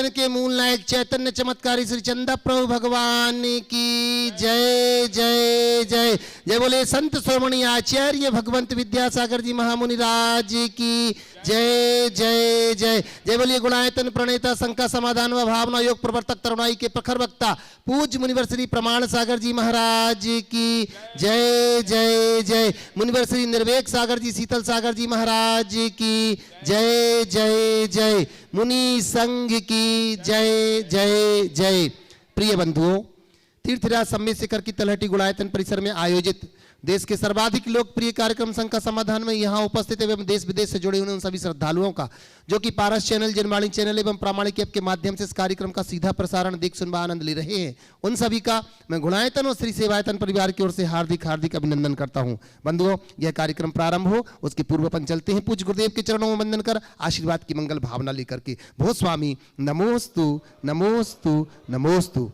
जन के मूल नायक चैतन्य चमत्कारी श्री चंदा प्रभु भगवान की जय जय जय। जय बोले संत श्रोमणी आचार्य भगवंत विद्यासागर जी महामुनि राज की जय जय जय। जय बोलिए गुणायतन प्रणेता शंका समाधान व भावना योग प्रवर्तक तरुणाई के प्रखर वक्ता पूज्य मुनिवर श्री प्रमाण सागर जी महाराज की जय जय जय। मुनिवर श्री निर्वेक सागर जी शीतल सागर जी महाराज की जय जय जय। मुनि संघ की जय जय जय। प्रिय बंधुओं, तीर्थराज सम्मेद शिखर की तलहटी गुणायतन परिसर में आयोजित देश के सर्वाधिक लोकप्रिय कार्यक्रम संघ का समाधान में यहाँ उपस्थित एवं देश विदेश से जुड़े हुए उन सभी श्रद्धालुओं का जो कि पारस चैनल, जनवाणी चैनल एवं प्रामाणिक ऐप के माध्यम से इस कार्यक्रम का सीधा प्रसारण देख सुनवा आनंद ले रहे हैं, उन सभी का मैं गुणायतन और श्री सेवायतन परिवार की ओर से हार्दिक हार्दिक अभिनंदन करता हूँ। बंधुओं, यह कार्यक्रम प्रारंभ हो उसके पूर्व अपन चलते हैं पूज्य गुरुदेव के चरणों में वंदन कर आशीर्वाद की मंगल भावना लेकर के। भो स्वामी नमोस्तु नमोस्तु नमोस्तु।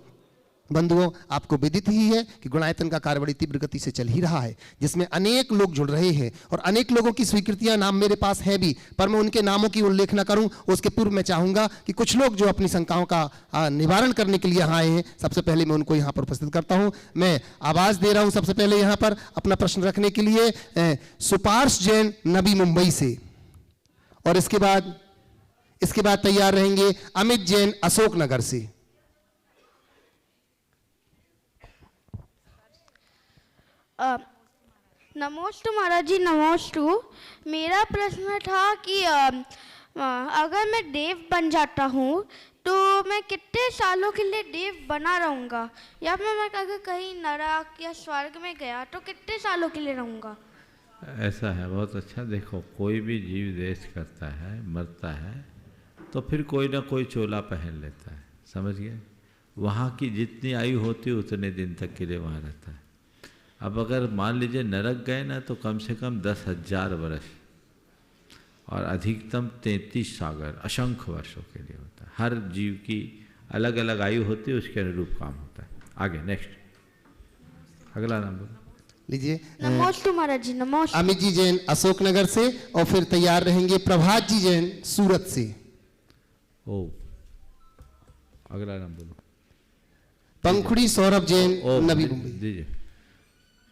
बंधुओं, आपको विदित ही है कि गुणायतन का कार्य बड़ी तीव्र गति से चल ही रहा है, जिसमें अनेक लोग जुड़ रहे हैं और अनेक लोगों की स्वीकृतियां नाम मेरे पास है भी, पर मैं उनके नामों की उल्लेख न करूं उसके पूर्व मैं चाहूंगा कि कुछ लोग जो अपनी शंकाओं का निवारण करने के लिए यहाँ आए हैं, सबसे पहले मैं उनको यहाँ पर उपस्थित करता हूँ। मैं आवाज दे रहा हूँ सबसे पहले यहाँ पर अपना प्रश्न रखने के लिए सुपार्श जैन नवी मुंबई से, और इसके बाद तैयार रहेंगे अमित जैन अशोकनगर से। नमोस्तु महाराज जी, नमोस्तु। मेरा प्रश्न था कि अगर मैं देव बन जाता हूँ तो मैं कितने सालों के लिए देव बना रहूँगा, या फिर मैं अगर कहीं नरक या स्वर्ग में गया तो कितने सालों के लिए रहूँगा? ऐसा है, बहुत अच्छा। देखो, कोई भी जीव देश करता है, मरता है, तो फिर कोई ना कोई चोला पहन लेता है, समझ गए। वहाँ की जितनी आयु होती है उतने दिन तक के लिए वहाँ रहता है। अब अगर मान लीजिए नरक गए ना, तो कम से कम 10,000 वर्ष और अधिकतम 33 सागर असंख्य वर्षों के लिए होता है। हर जीव की अलग अलग आयु होती है, उसके अनुरूप काम होता है। आगे नेक्स्ट, अगला नाम बोलो लीजिए। नमोस्तु महाराज जी, नमोस्तु। अमित जी जैन अशोकनगर से, और फिर तैयार रहेंगे प्रभात जी जैन सूरत से। ओ, अगला नाम बोलो। पंखुड़ी सौरभ जैन नवी मुंबई। दीजिए।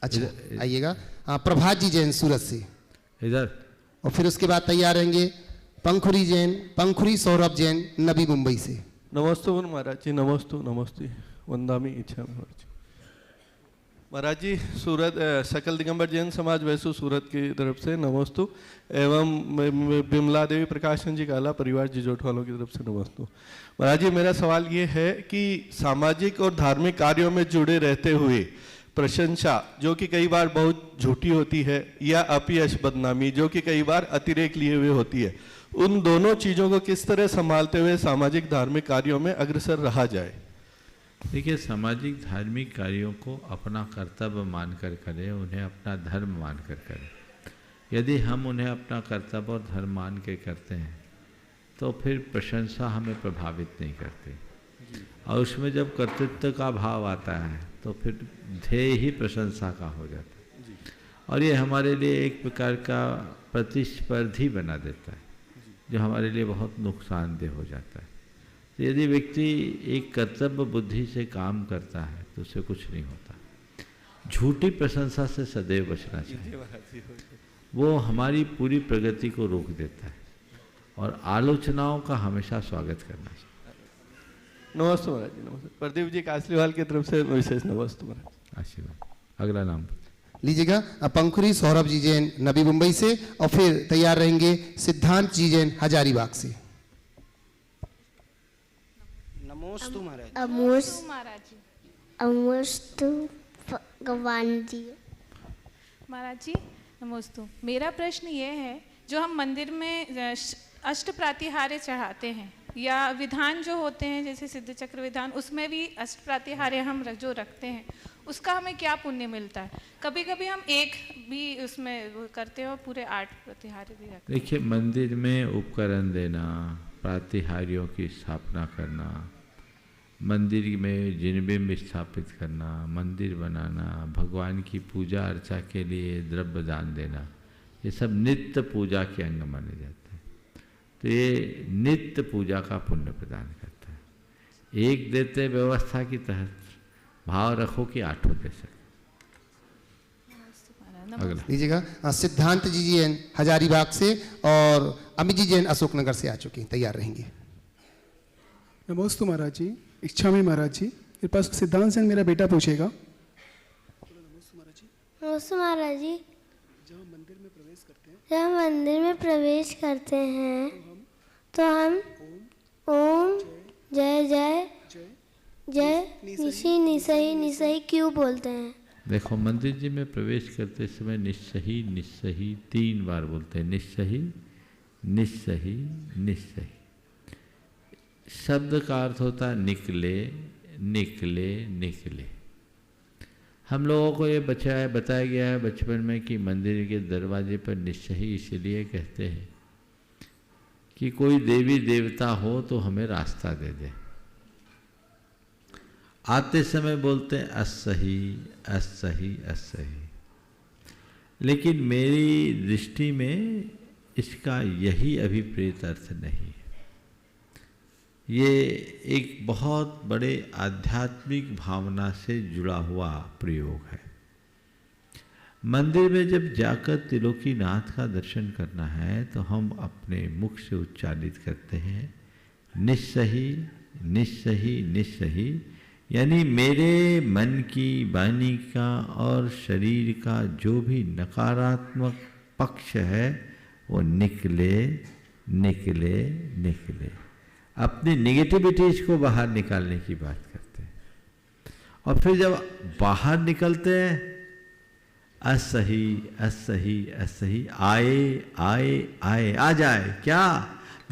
अच्छा, आइएगा। हाँ, प्रभात जी जैन सूरत से इधर, और फिर उसके बाद तैयार रहेंगे पंखुड़ी सौरभ जैन नवी मुंबई से। नमस्तु महाराज जी, नमस्तु नमस्ते, वंदामी इच्छा महाराज जी। सूरत सकल दिगंबर जैन समाज वैसु सूरत की तरफ से नमस्तु, एवं बिमला देवी प्रकाशन जी काला परिवार जिजोट वालों की तरफ से नमस्तु। महाराज जी, मेरा सवाल ये है कि सामाजिक और धार्मिक कार्यों में जुड़े रहते हुए प्रशंसा जो कि कई बार बहुत झूठी होती है, या अपयश बदनामी जो कि कई बार अतिरेक लिए हुए होती है, उन दोनों चीज़ों को किस तरह संभालते हुए सामाजिक धार्मिक कार्यों में अग्रसर रहा जाए? देखिए, सामाजिक धार्मिक कार्यों को अपना कर्तव्य मानकर करें, उन्हें अपना धर्म मानकर करें। यदि हम उन्हें अपना कर्तव्य और धर्म मान के करते हैं तो फिर प्रशंसा हमें प्रभावित नहीं करती, और उसमें जब कर्तृत्व का भाव आता है तो फिर ध्येय ही प्रशंसा का हो जाता है, और ये हमारे लिए एक प्रकार का प्रतिस्पर्धी बना देता है, जो हमारे लिए बहुत नुकसानदेह हो जाता है। तो यदि व्यक्ति एक कर्तव्य बुद्धि से काम करता है तो उससे कुछ नहीं होता। झूठी प्रशंसा से सदैव बचना चाहिए, वो हमारी पूरी प्रगति को रोक देता है, और आलोचनाओं का हमेशा स्वागत करना चाहिए। नमस्ते महाराज जी, नमस्ते। प्रदीप जी कासलीवाल की तरफ से विशेष नमस्ते महाराज। आशीर्वाद। अगला नाम लीजिएगा। पंखुड़ी सौरभ जी जैन नवी मुंबई से, और फिर तैयार रहेंगे सिद्धांत जी जैन हजारीबाग से। नमोस्तु महाराज। अमोस्तु भगवान जी। महाराज जी नमोस्तु। मेरा प्रश्न ये है, जो हम मंदिर में अष्ट प्रातिहार्य चढ़ाते हैं, या विधान जो होते हैं जैसे सिद्ध चक्र विधान, उसमें भी अष्ट प्रातिहार्य हम जो रखते हैं, उसका हमें क्या पुण्य मिलता है? कभी कभी हम एक भी उसमें करते हैं और पूरे 8 प्रातिहार्य भी रखते हैं। देखिए, मंदिर में उपकरण देना, प्रातिहार्यों की स्थापना करना, मंदिर में जिनबिंब स्थापित करना, मंदिर बनाना, भगवान की पूजा अर्चा के लिए द्रव्य दान देना, ये सब नित्य पूजा के अंग माने जाते हैं। तो ये नित्य पूजा का पुण्य प्रदान करता है। एक देते व्यवस्था के तहत, भाव रखो कि आठों दे सके। अगला लीजिएगा सिद्धांत जी जैन हजारीबाग से और अमित जी जैन अशोकनगर से आ चुके हैं, तैयार रहेंगे। नमोस्तु महाराज जी, इच्छा में महाराज जी, मेरे पास सिद्धांत जैन मेरा बेटा पूछेगा। नमस्ते महाराज जी। जब हम मंदिर में प्रवेश करते हैं तो हम ओम जय जय जय निशी निसही निसही क्यों बोलते हैं? देखो, मंदिर जी में प्रवेश करते समय निस्सही निस्सही 3 बार बोलते हैं। निस्सही निस्सही निस्सही शब्द का अर्थ होता है निकले निकले निकले। हम लोगों को ये बताया गया है बचपन में कि मंदिर के दरवाजे पर निस्सही इसलिए कहते हैं कि कोई देवी देवता हो तो हमें रास्ता दे दे। आते समय बोलते हैं असही असही असही, लेकिन मेरी दृष्टि में इसका यही अभिप्रेत अर्थ नहीं है। ये एक बहुत बड़े आध्यात्मिक भावना से जुड़ा हुआ प्रयोग है। मंदिर में जब जाकर त्रिलोकीनाथ का दर्शन करना है तो हम अपने मुख से उच्चारित करते हैं निस्सही निस्सही निस्सही, यानी मेरे मन की वाणी का और शरीर का जो भी नकारात्मक पक्ष है वो निकले निकले निकले। अपनी नेगेटिविटीज को बाहर निकालने की बात करते हैं। और फिर जब बाहर निकलते हैं असही असही असही, आए आए आए, आ जाए क्या,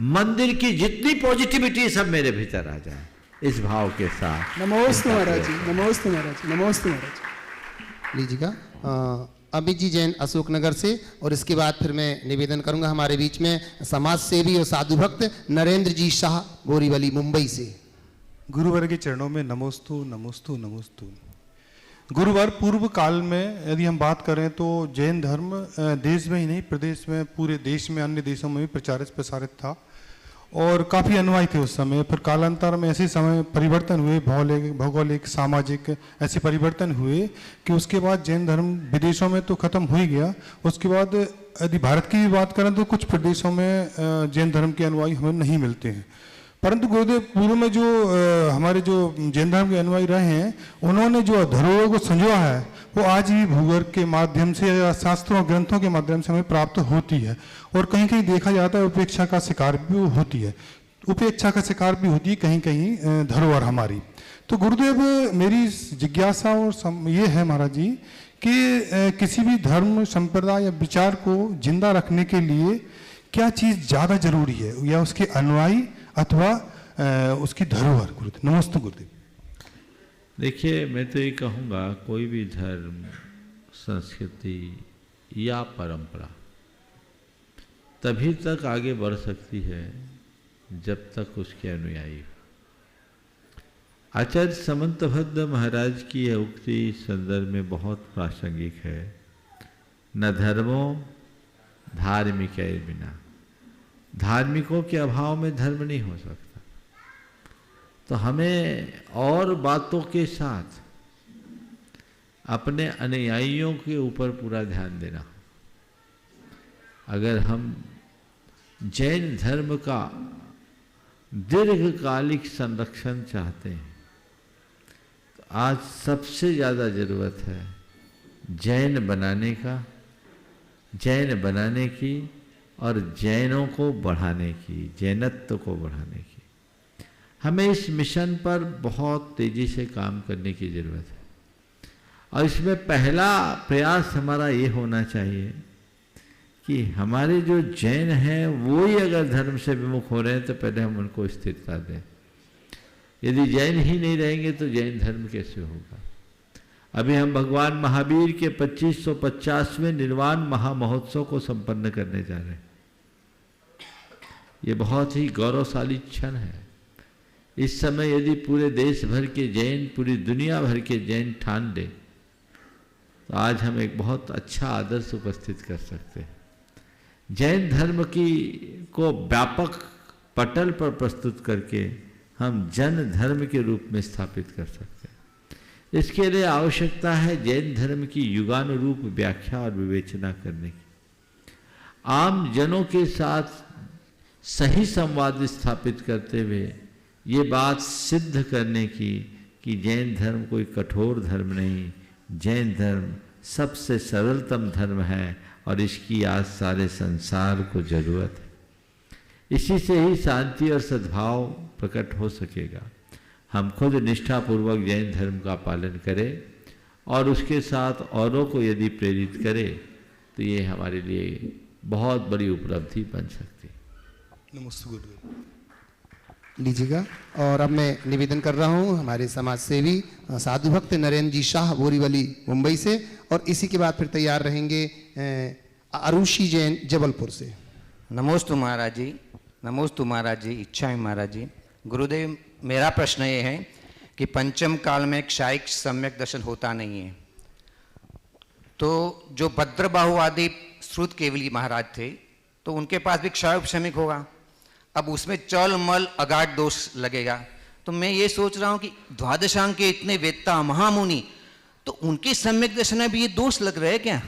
मंदिर की जितनी पॉजिटिविटी सब मेरे भीतर आ जाए, इस भाव के साथ। नमोस्तु महाराज जी, नमोस्तु महाराज जी, नमोस्तु महाराज जी। लीजिएगा अमित जी जैन अशोकनगर से, और इसके बाद फिर मैं निवेदन करूंगा हमारे बीच में समाज सेवी और साधु भक्त नरेंद्र जी शाह बोरीवली मुंबई से। गुरुवर के चरणों में नमोस्तु नमोस्तु नमोस्तु। गुरुवर पूर्व काल में यदि हम बात करें तो जैन धर्म देश में ही नहीं प्रदेश में, पूरे देश में, अन्य देशों में भी प्रचारित प्रसारित था और काफ़ी अनुयायी थे उस समय। फिर कालांतर में ऐसे समय परिवर्तन हुए, भौगोलिक सामाजिक ऐसे परिवर्तन हुए कि उसके बाद जैन धर्म विदेशों में तो ख़त्म हो ही गया। उसके बाद यदि भारत की भी बात करें तो कुछ प्रदेशों में जैन धर्म के अनुयायी हमें नहीं मिलते हैं। परंतु गुरुदेव पूर्व में जो हमारे जो जैन धर्म के अनुयायी रहे हैं, उन्होंने जो धरोहर को संजोया है वो आज भी भूगर्भ के माध्यम से या शास्त्रों ग्रंथों के माध्यम से हमें प्राप्त होती है। और कहीं कहीं देखा जाता है उपेक्षा का शिकार भी होती है, उपेक्षा का शिकार भी होती है कहीं कहीं धरोहर हमारी। तो गुरुदेव मेरी जिज्ञासा और ये है महाराज जी कि किसी भी धर्म संप्रदाय या विचार को जिंदा रखने के लिए क्या चीज़ ज़्यादा जरूरी है, या उसके अनुयायी अथवा उसकी धरोहर? गुरुदेव नमस्ते। गुरुदेव देखिए, मैं तो ये कहूँगा कोई भी धर्म, संस्कृति या परंपरा तभी तक आगे बढ़ सकती है जब तक उसके अनुयायी। आचार्य समंतभद्र महाराज की यह उक्ति संदर्भ में बहुत प्रासंगिक है, न धर्मो धार्मिक है बिना। धार्मिकों के अभाव में धर्म नहीं हो सकता। तो हमें और बातों के साथ अपने अनुयायियों के ऊपर पूरा ध्यान देना। अगर हम जैन धर्म का दीर्घकालिक संरक्षण चाहते हैं तो आज सबसे ज़्यादा ज़रूरत है जैन बनाने की और जैनों को बढ़ाने की, जैनत्व को बढ़ाने की। हमें इस मिशन पर बहुत तेज़ी से काम करने की ज़रूरत है। और इसमें पहला प्रयास हमारा ये होना चाहिए कि हमारे जो जैन हैं वो ही अगर धर्म से विमुख हो रहे हैं तो पहले हम उनको स्थिरता दें। यदि जैन ही नहीं रहेंगे तो जैन धर्म कैसे होगा? अभी हम भगवान महावीर के 2550वें निर्वाण महामहोत्सव को संपन्न करने जा रहे हैं। ये बहुत ही गौरवशाली क्षण है। इस समय यदि पूरे देश भर के जैन, पूरी दुनिया भर के जैन ठान ले तो आज हम एक बहुत अच्छा आदर्श उपस्थित कर सकते हैं। जैन धर्म को व्यापक पटल पर प्रस्तुत करके हम जन धर्म के रूप में स्थापित कर सकते हैं। इसके लिए आवश्यकता है जैन धर्म की युगानुरूप व्याख्या और विवेचना करने की, आम जनों के साथ सही संवाद स्थापित करते हुए ये बात सिद्ध करने की कि जैन धर्म कोई कठोर धर्म नहीं, जैन धर्म सबसे सरलतम धर्म है और इसकी आज सारे संसार को जरूरत है। इसी से ही शांति और सद्भाव प्रकट हो सकेगा। हम खुद निष्ठापूर्वक जैन धर्म का पालन करें और उसके साथ औरों को यदि प्रेरित करें तो ये हमारे लिए बहुत बड़ी उपलब्धि बन सकती है। नमस्ते गुरुदेव। लीजिएगा। और अब मैं निवेदन कर रहा हूँ हमारे समाज सेवी साधु भक्त नरेंद्र जी शाह बोरीवली मुंबई से, और इसी के बाद फिर तैयार रहेंगे अरुषि जैन जबलपुर से। नमोस्तु महाराज जी, नमोस्तु महाराज जी, इच्छा महाराज जी। गुरुदेव, मेरा प्रश्न ये है कि पंचम काल में क्षायिक सम्यक दर्शन होता नहीं है, तो जो भद्रबाहु आदि श्रुत केवली महाराज थे तो उनके पास भी क्षय उपशमिक होगा। अब उसमें चल मल अगाध दोष लगेगा, तो मैं ये सोच रहा हूँ कि द्वादशांग के इतने वेत्ता महामुनि, तो उनके सम्यक दर्शन में भी ये दोष लग रहे हैं क्या?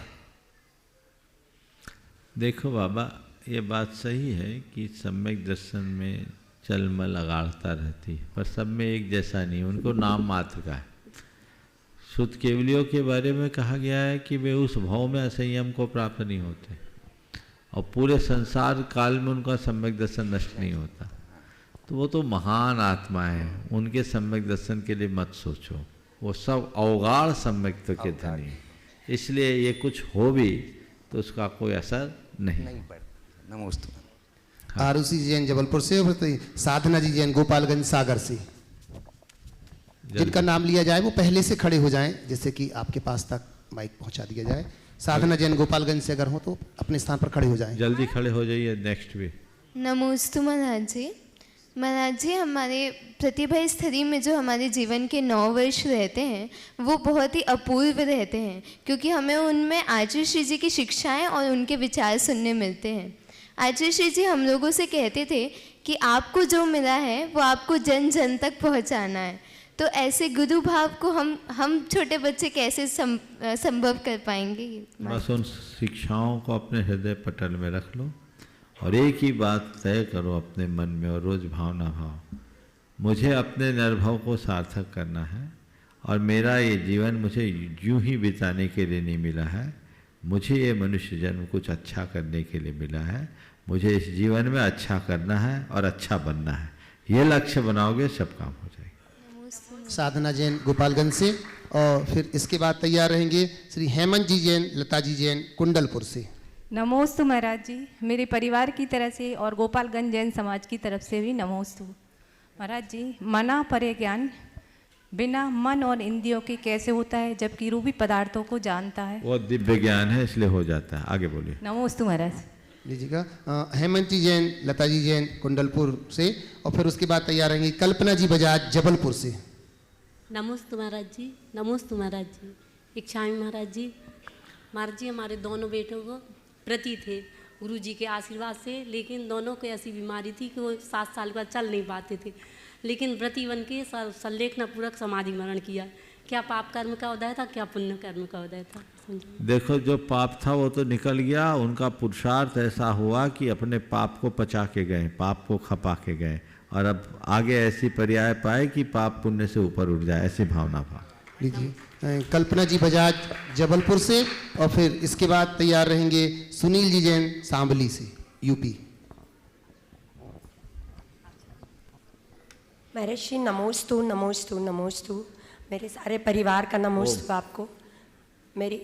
देखो बाबा, ये बात सही है कि सम्यक दर्शन में चलमल अगाड़ता रहती है, पर सब में एक जैसा नहीं, उनको नाम मात्र का है। शुद्ध केवलियों के बारे में कहा गया है कि वे उस भाव में असंयम को प्राप्त नहीं होते और पूरे संसार काल में उनका सम्यक दर्शन नष्ट नहीं होता। तो वो तो महान आत्मा है, उनके सम्यक दर्शन के लिए मत सोचो, वो सब अवगाढ़ सम्यक के धनी है, इसलिए ये कुछ हो भी तो उसका कोई असर नहीं पड़ता। नमस्ते। आरुषि जैन जबलपुर से, और साधना जी जैन गोपालगंज सागर से। जिनका नाम लिया जाए वो पहले से खड़े हो जाएं, जैसे कि आपके पास तक माइक पहुंचा दिया जाए। साधना जैन गोपालगंज से अगर हो तो अपने स्थान पर खड़े हो जाएं। जल्दी खड़े हो जाइए। नेक्स्ट भी। नमोस्तु महाराज जी। महाराज जी, हमारे प्रतिभा स्थली में जो हमारे जीवन के 9 वर्ष रहते हैं वो बहुत ही अपूर्व रहते हैं, क्योंकि हमें उनमें आचार्य श्री जी की शिक्षाएं और उनके विचार सुनने मिलते हैं। आचार्य श्री जी हम लोगों से कहते थे कि आपको जो मिला है वो आपको जन जन तक पहुंचाना है, तो ऐसे गुरु भाव को हम छोटे बच्चे कैसे संभव कर पाएंगे? बस उन शिक्षाओं को अपने हृदय पटल में रख लो और एक ही बात तय करो अपने मन में, और रोज भावना भाव, मुझे अपने निर्भव को सार्थक करना है और मेरा ये जीवन मुझे यूं ही बिताने के लिए नहीं मिला है, मुझे ये मनुष्य जन्म कुछ अच्छा करने के लिए मिला है, मुझे इस जीवन में अच्छा करना है और अच्छा बनना है। ये लक्ष्य बनाओगे सब काम हो जाएगा। साधना जैन गोपालगंज से, और फिर इसके बाद तैयार रहेंगे श्री हेमंत जी जैन लता जी जैन कुंडलपुर से। नमोस्तु महाराज जी, मेरे परिवार की तरफ से और गोपालगंज जैन समाज की तरफ से भी नमोस्तु। महाराज जी, मना परे ज्ञान बिना मन और इंद्रियों के कैसे होता है, जबकि रूपी पदार्थों को जानता है? वो दिव्य ज्ञान है, इसलिए हो जाता है। आगे बोलिए। नमोस्तु महाराज। लीजिएगा। हेमंत जी जैन लता जी जैन कुंडलपुर से, और फिर उसके बाद तैयार रहेंगी कल्पना जी बजाज जबलपुर से। नमोस्तु महाराज जी, नमोस्तु महाराज जी, इच्छामी महाराज जी। महाराज जी, हमारे दोनों बेटों को प्रति थे गुरु जी के आशीर्वाद से, लेकिन दोनों को ऐसी बीमारी थी कि वो 7 साल बाद चल नहीं पाते थे, लेकिन व्रती बन के संलेखना पूर्वक समाधि मरण किया। क्या पाप कर्म का उदय था, क्या पुण्य कर्म का उदय था? देखो, जो पाप था वो तो निकल गया, उनका पुरुषार्थ ऐसा हुआ कि अपने पाप को पचा के गए, पाप को खपा के गए, और अब आगे ऐसी पर्याय पाए कि पाप पुण्य से ऊपर उठ जाए, ऐसी भावना भाव। लीजिए। कल्पना जी बजाज जबलपुर से, और फिर इसके बाद तैयार रहेंगे सुनील जी जैन सांबली से, यूपी। महर्षि नमोस्तु नमोस्तु नमोस्तु। मेरे सारे परिवार का नमोस्तु आपको, मेरी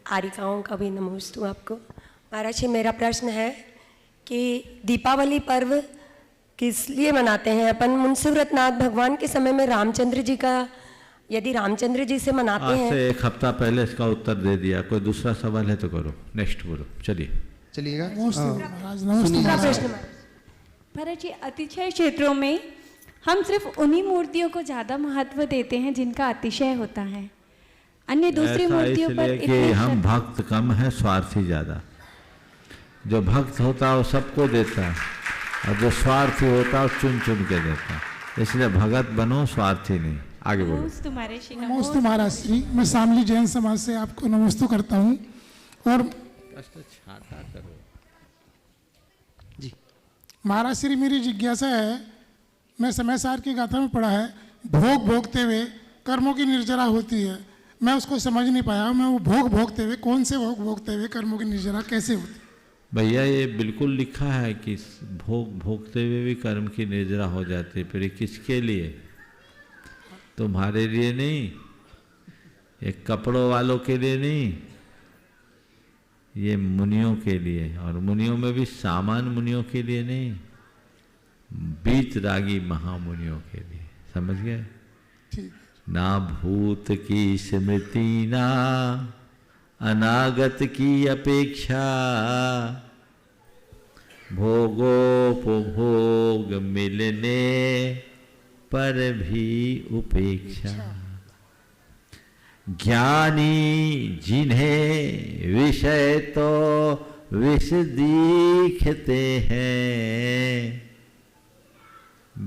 आरिकाओं का भी नमोस्तु आपको। महाराज जी, मेरा प्रश्न है कि दीपावली पर्व किस लिए मनाते हैं अपन? मुंशी व्रतनाथ भगवान के समय में रामचंद्र जी का, यदि रामचंद्र जी से मनाते हैं। आज से 1 हफ्ता पहले इसका उत्तर दे दिया। कोई दूसरा सवाल है तो करो, नेक्स्ट बोलो। चलिएगा। महाराज जी, अतिशय क्षेत्रों में हम सिर्फ उन्हीं मूर्तियों को ज़्यादा महत्व देते हैं जिनका अतिशय होता है, अन्य दूसरी मूर्तियों पर कि हम भक्त कम है, स्वार्थी ज़्यादा। जो भक्त होता है वो सबको देता है, और जो स्वार्थी होता है वो चुन चुन के देता है। इसलिए भगत बनो, स्वार्थी नहीं। आगे बोलो। नमोस्तु महाराज श्री, मैं शामली जैन समाज से आपको नमोस्तु करता हूँ। और छाटा करो जी महाराज श्री, मेरी जिज्ञासा है, मैं समय सार की गाथा में पढ़ा है भोग भोगते हुए कर्मों की निर्जरा होती है। मैं उसको समझ नहीं पाया, मैं वो भोग भोगते हुए, कौन से भोग भोगते हुए कर्मों की निर्जरा कैसे होती है? भैया ये बिल्कुल लिखा है कि भोग भोगते हुए भी कर्म की निर्जरा हो जाती है। फिर किसके लिए? तुम्हारे लिए नहीं, ये कपड़ों वालों के लिए नहीं, ये मुनियों के लिए। और मुनियों में भी सामान्य मुनियों के लिए नहीं, बीतरागी महामुनियों के लिए। समझ गए? ना भूत की स्मृति ना अनागत की अपेक्षा, भोगोपभोग मिलने पर भी उपेक्षा। ज्ञानी जिन्हें विषय तो विष दिखते हैं,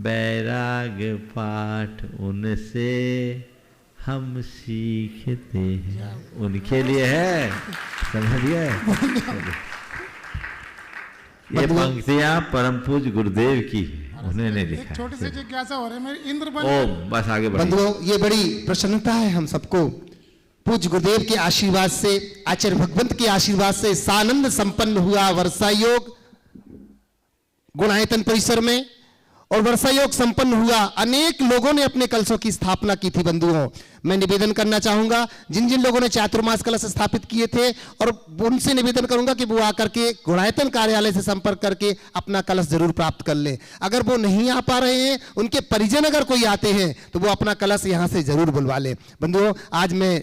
बैराग पाठ उनसे हम सीखते हैं। उनके लिए है, समझिए। ये पंक्तियां परम पूज्य गुरुदेव की, उन्होंने लिखा है। छोटी सी जिज्ञासा हो रही है मेरी, इंद्र बस आगे बढ़िए। बंधुओं, ये बड़ी प्रसन्नता है हम सबको पूज्य गुरुदेव के आशीर्वाद से, आचार्य भगवंत के आशीर्वाद से सानंद संपन्न हुआ वर्षा योग गुणायतन परिसर में। और वर्षा योग संपन्न हुआ, अनेक लोगों ने अपने कलशों की स्थापना की थी। बंधुओं, मैं निवेदन करना चाहूंगा, जिन जिन लोगों ने चातुर्मास कलश स्थापित किए थे, और उनसे निवेदन करूंगा कि वो आकर के गुणायतन कार्यालय से संपर्क करके अपना कलश जरूर प्राप्त कर ले। अगर वो नहीं आ पा रहे हैं, उनके परिजन अगर कोई आते हैं, तो वो अपना कलश यहां से जरूर बुलवा ले। बंधुओं, आज मैं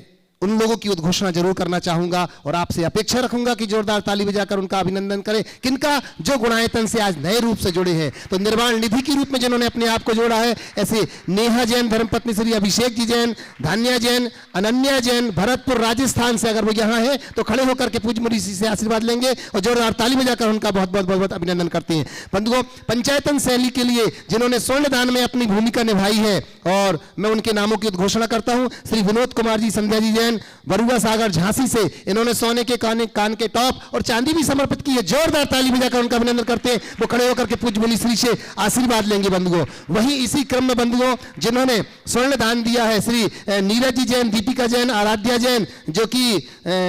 उन लोगों की उद्घोषणा जरूर करना चाहूंगा और आपसे अपेक्षा रखूंगा कि जोरदार ताली बजाकर उनका अभिनंदन करें। किनका? जो गुणायतन से आज नए रूप से जुड़े हैं। तो निर्वाण निधि के रूप में जिन्होंने अपने आप को जोड़ा है, ऐसे नेहा जैन, धर्मपत्नी श्री अभिषेक जी जैन, धान्या जैन, अनन्या जैन, भरतपुर राजस्थान से अगर वो यहाँ है तो खड़े होकर के पूज्य मुनि से आशीर्वाद लेंगे और जोरदार ताली बजाकर उनका बहुत बहुत बहुत बहुत अभिनंदन करते हैं। बंधुओं, पंचायतन शैली के लिए जिन्होंने स्वर्ण दान में अपनी भूमिका निभाई है, और मैं उनके नामों की उद्घोषणा करता हूं। श्री विनोद कुमार जी, संध्या जी जैन, बरुआ सागर झांसी से, इन्होंने सोने के कान के टॉप और चांदी भी समर्पित की है। जोरदार ताली बजाकर उनका अभिनंदन करते हैं। वो खड़े होकर के पूज्य मुनि श्री से आशीर्वाद लेंगे। बंधुओं, वहीं इसी क्रम में बंधुओं जिन्होंने स्वर्ण दान दिया है, श्री नीरज जी जैन, दीपिका जैन, आराध्या जैन, जो कि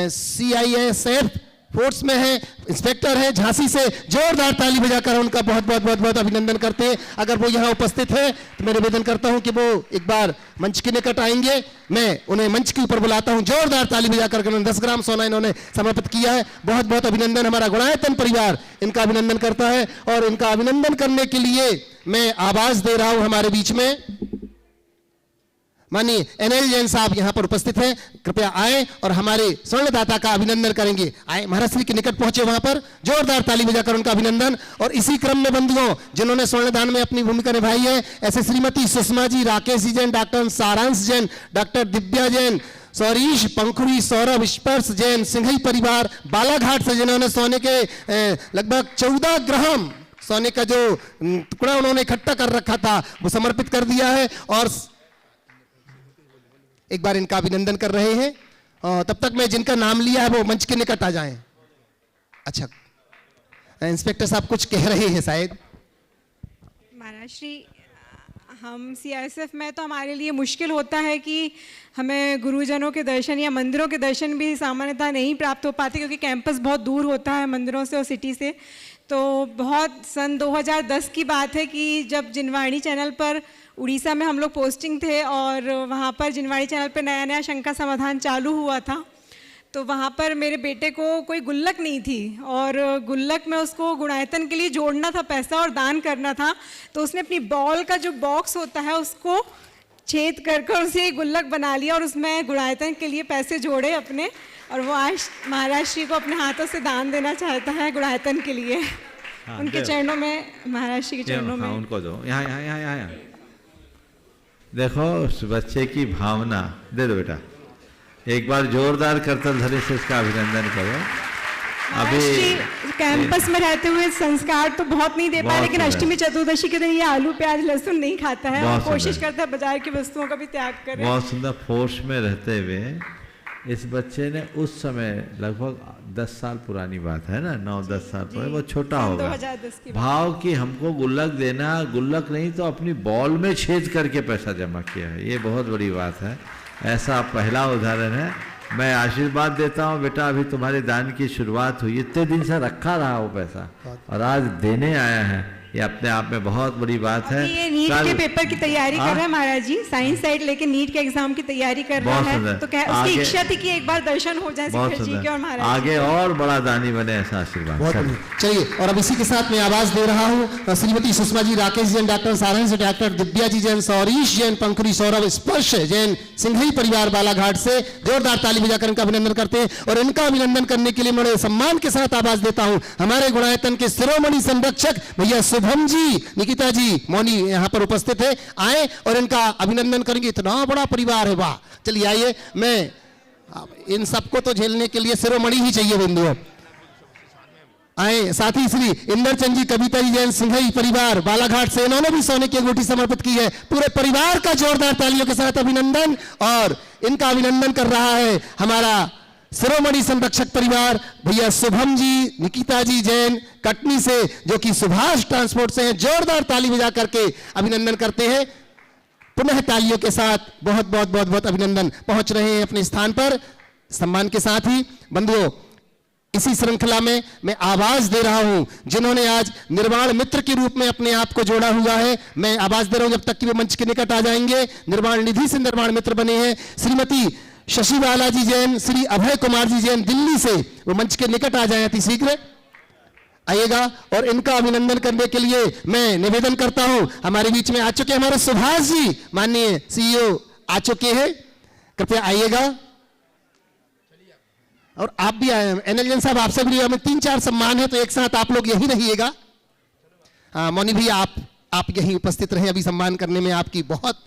CISF फोर्स में है, इंस्पेक्टर है झांसी से। जोरदार ताली बजाकर उनका बहुत बहुत बहुत बहुत अभिनंदन करते हैं। अगर वो यहाँ उपस्थित है तो मैं निवेदन करता हूं कि वो एक बार मंच के निकट आएंगे। मैं उन्हें मंच के ऊपर बुलाता हूं। जोरदार ताली बजाकर 10 ग्राम सोना इन्होंने समर्पित किया है। बहुत बहुत अभिनंदन। हमारा गुणायतन परिवार इनका अभिनंदन करता है, और इनका अभिनंदन करने के लिए मैं आवाज दे रहा हूं हमारे बीच में माननीय NL जैन साहब यहाँ पर उपस्थित हैं। कृपया आए और हमारे स्वर्णदाता का अभिनंदन करेंगे। आए, महाराज श्री के निकट पहुंचे, वहां पर जोरदार ताली बजाकर उनका अभिनंदन। और इसी क्रम में बंधुओं जिन्होंने स्वर्णदान में अपनी भूमिका निभाई है, ऐसे श्रीमती सुषमा जी, राकेश जी जैन, डॉक्टर सारांश जैन, डॉक्टर दिव्या जैन, सौरीश, पंखुड़ी, सौरभ, स्पर्श जैन, सिंघई परिवार बालाघाट से, जिन्होंने सोने के लगभग 14 ग्राम सोने का जो टुकड़ा उन्होंने इकट्ठा कर रखा था वो समर्पित कर दिया है। और एक बार इनका अभिनंदन कर रहे हैं। तब तक मैं जिनका नाम लिया है वो मंच के निकट आ जाएं। अच्छा, इंस्पेक्टर साहब कुछ कह रहे हैं शायद। महाराज श्री, हम CISF में तो हमारे लिए मुश्किल होता है कि हमें गुरुजनों के दर्शन या मंदिरों के दर्शन भी सामान्यतः नहीं प्राप्त हो पाते, क्योंकि कैंपस बहुत दूर होता है मंदिरों से और सिटी से। तो बहुत सन 2010 की बात है कि जब जिनवाणी चैनल पर उड़ीसा में हम लोग पोस्टिंग थे, और वहाँ पर जिनवाणी चैनल पर नया नया शंका समाधान चालू हुआ था। तो वहाँ पर मेरे बेटे को कोई गुल्लक नहीं थी, और गुल्लक में उसको गुणायतन के लिए जोड़ना था पैसा और दान करना था। तो उसने अपनी बॉल का जो बॉक्स होता है उसको छेद कर उसे गुल्लक बना लिया, और उसमें गुणायतन के लिए पैसे जोड़े अपने, और वो आज महाराज श्री को अपने हाथों से दान देना चाहता है गुणायतन के लिए। उनके चरणों में, महाराज श्री के चरणों में उनको दो। यहाँ देखो उस बच्चे की भावना, दे दो बेटा। एक बार जोरदार करतल ध्वनि से इसका अभिनंदन करो। महाराष्ट्री कैंपस में रहते हुए संस्कार तो बहुत नहीं दे पाए, लेकिन अष्टमी चतुर्दशी के दिन ये आलू प्याज लहसुन नहीं खाता है और कोशिश करता है बाजार की वस्तुओं का भी त्याग करे। बहुत सुंदर। फोर्स में रहते हुए इस बच्चे ने उस समय लगभग 10 साल पुरानी बात है ना, 9-10 साल पुरानी, वो छोटा होगा, 2010 की भाव कि हमको गुल्लक देना, गुल्लक नहीं तो अपनी बॉल में छेद करके पैसा जमा किया है। ये बहुत बड़ी बात है। ऐसा पहला उदाहरण है। मैं आशीर्वाद देता हूँ बेटा, अभी तुम्हारे दान की शुरुआत हुई, इतने दिन से रखा रहा वो पैसा और आज देने आया है, ये अपने आप में बहुत बड़ी बात है। ये नीट के पेपर की तैयारी कर रहा है महाराज जी, साइंस साइड लेके नीट के एग्जाम की तैयारी कर रहा है, तो उसकी इच्छा थी कि एक बार दर्शन हो जाए शेखर जी के और महाराज आगे और बड़ा दानी बने, ऐसा आशीर्वाद। बहुत बढ़िया। चलिए, और अब इसी के साथ मैं आवाज दे रहा हूँ श्रीमती सुषमा जी, राकेश जैन, डॉक्टर सारंग से, डॉक्टर दिव्या जी जैन, सौरीश जैन, पंखुरी सौरभ, स्पर्श जैन, सिंघई परिवार बालाघाट से जोरदार ताली बजाकर इनका अभिनंदन करते हैं। और इनका अभिनंदन करने के लिए बड़े सम्मान के साथ आवाज देता हूँ हमारे गुणायतन के शिरोमणि संरक्षक भैया शुभम जी, निकिता जी, मौनी यहाँ पर उपस्थित है, आए और इनका अभिनंदन करेंगे। इतना बड़ा परिवार है, वाह। चलिए आइए, मैं इन सबको तो झेलने के लिए शिरोमणि ही चाहिए बिंदुओं। आए साथ ही श्री इंद्रचंद जी, कविता जी जैन, सिंघई परिवार बालाघाट से, इन्होंने भी सोने की अंगूठी समर्पित की है। पूरे परिवार का जोरदार तालियों के साथ अभिनंदन। और इनका अभिनंदन कर रहा है हमारा शिरोमणि संरक्षक परिवार भैया शुभम जी, निकिता जी जैन, कटनी से, जो कि सुभाष ट्रांसपोर्ट से हैं। जोरदार ताली बजा करके अभिनंदन करते हैं। पुनः तालियों के साथ बहुत बहुत बहुत बहुत अभिनंदन। पहुंच रहे हैं अपने स्थान पर सम्मान के साथ ही। बंधुओं, इसी श्रृंखला में मैं आवाज दे रहा हूं जिन्होंने आज निर्वाण मित्र के रूप में अपने आप को जोड़ा हुआ है। मैं आवाज दे रहा हूं जब तक कि वो मंच के निकट आ जाएंगे। निर्वाण निधि से निर्वाण मित्र बने हैं श्रीमती शशि बाला जी जैन, श्री अभय कुमार जी जैन, दिल्ली से। वो मंच के निकट आ जाए अति शीघ्र आइएगा। और इनका अभिनंदन करने के लिए मैं निवेदन करता हूं, हमारे बीच में आ चुके हमारे सुभाष जी, माननीय सीईओ आ चुके हैं, कृपया आइएगा। और आप भी आए, एनएल जैन साहब आपसे भी हमें 3-4 सम्मान है, तो एक साथ आप लोग यहीं रहिएगा। मौनी भैया आप यहीं उपस्थित रहे, अभी सम्मान करने में आपकी बहुत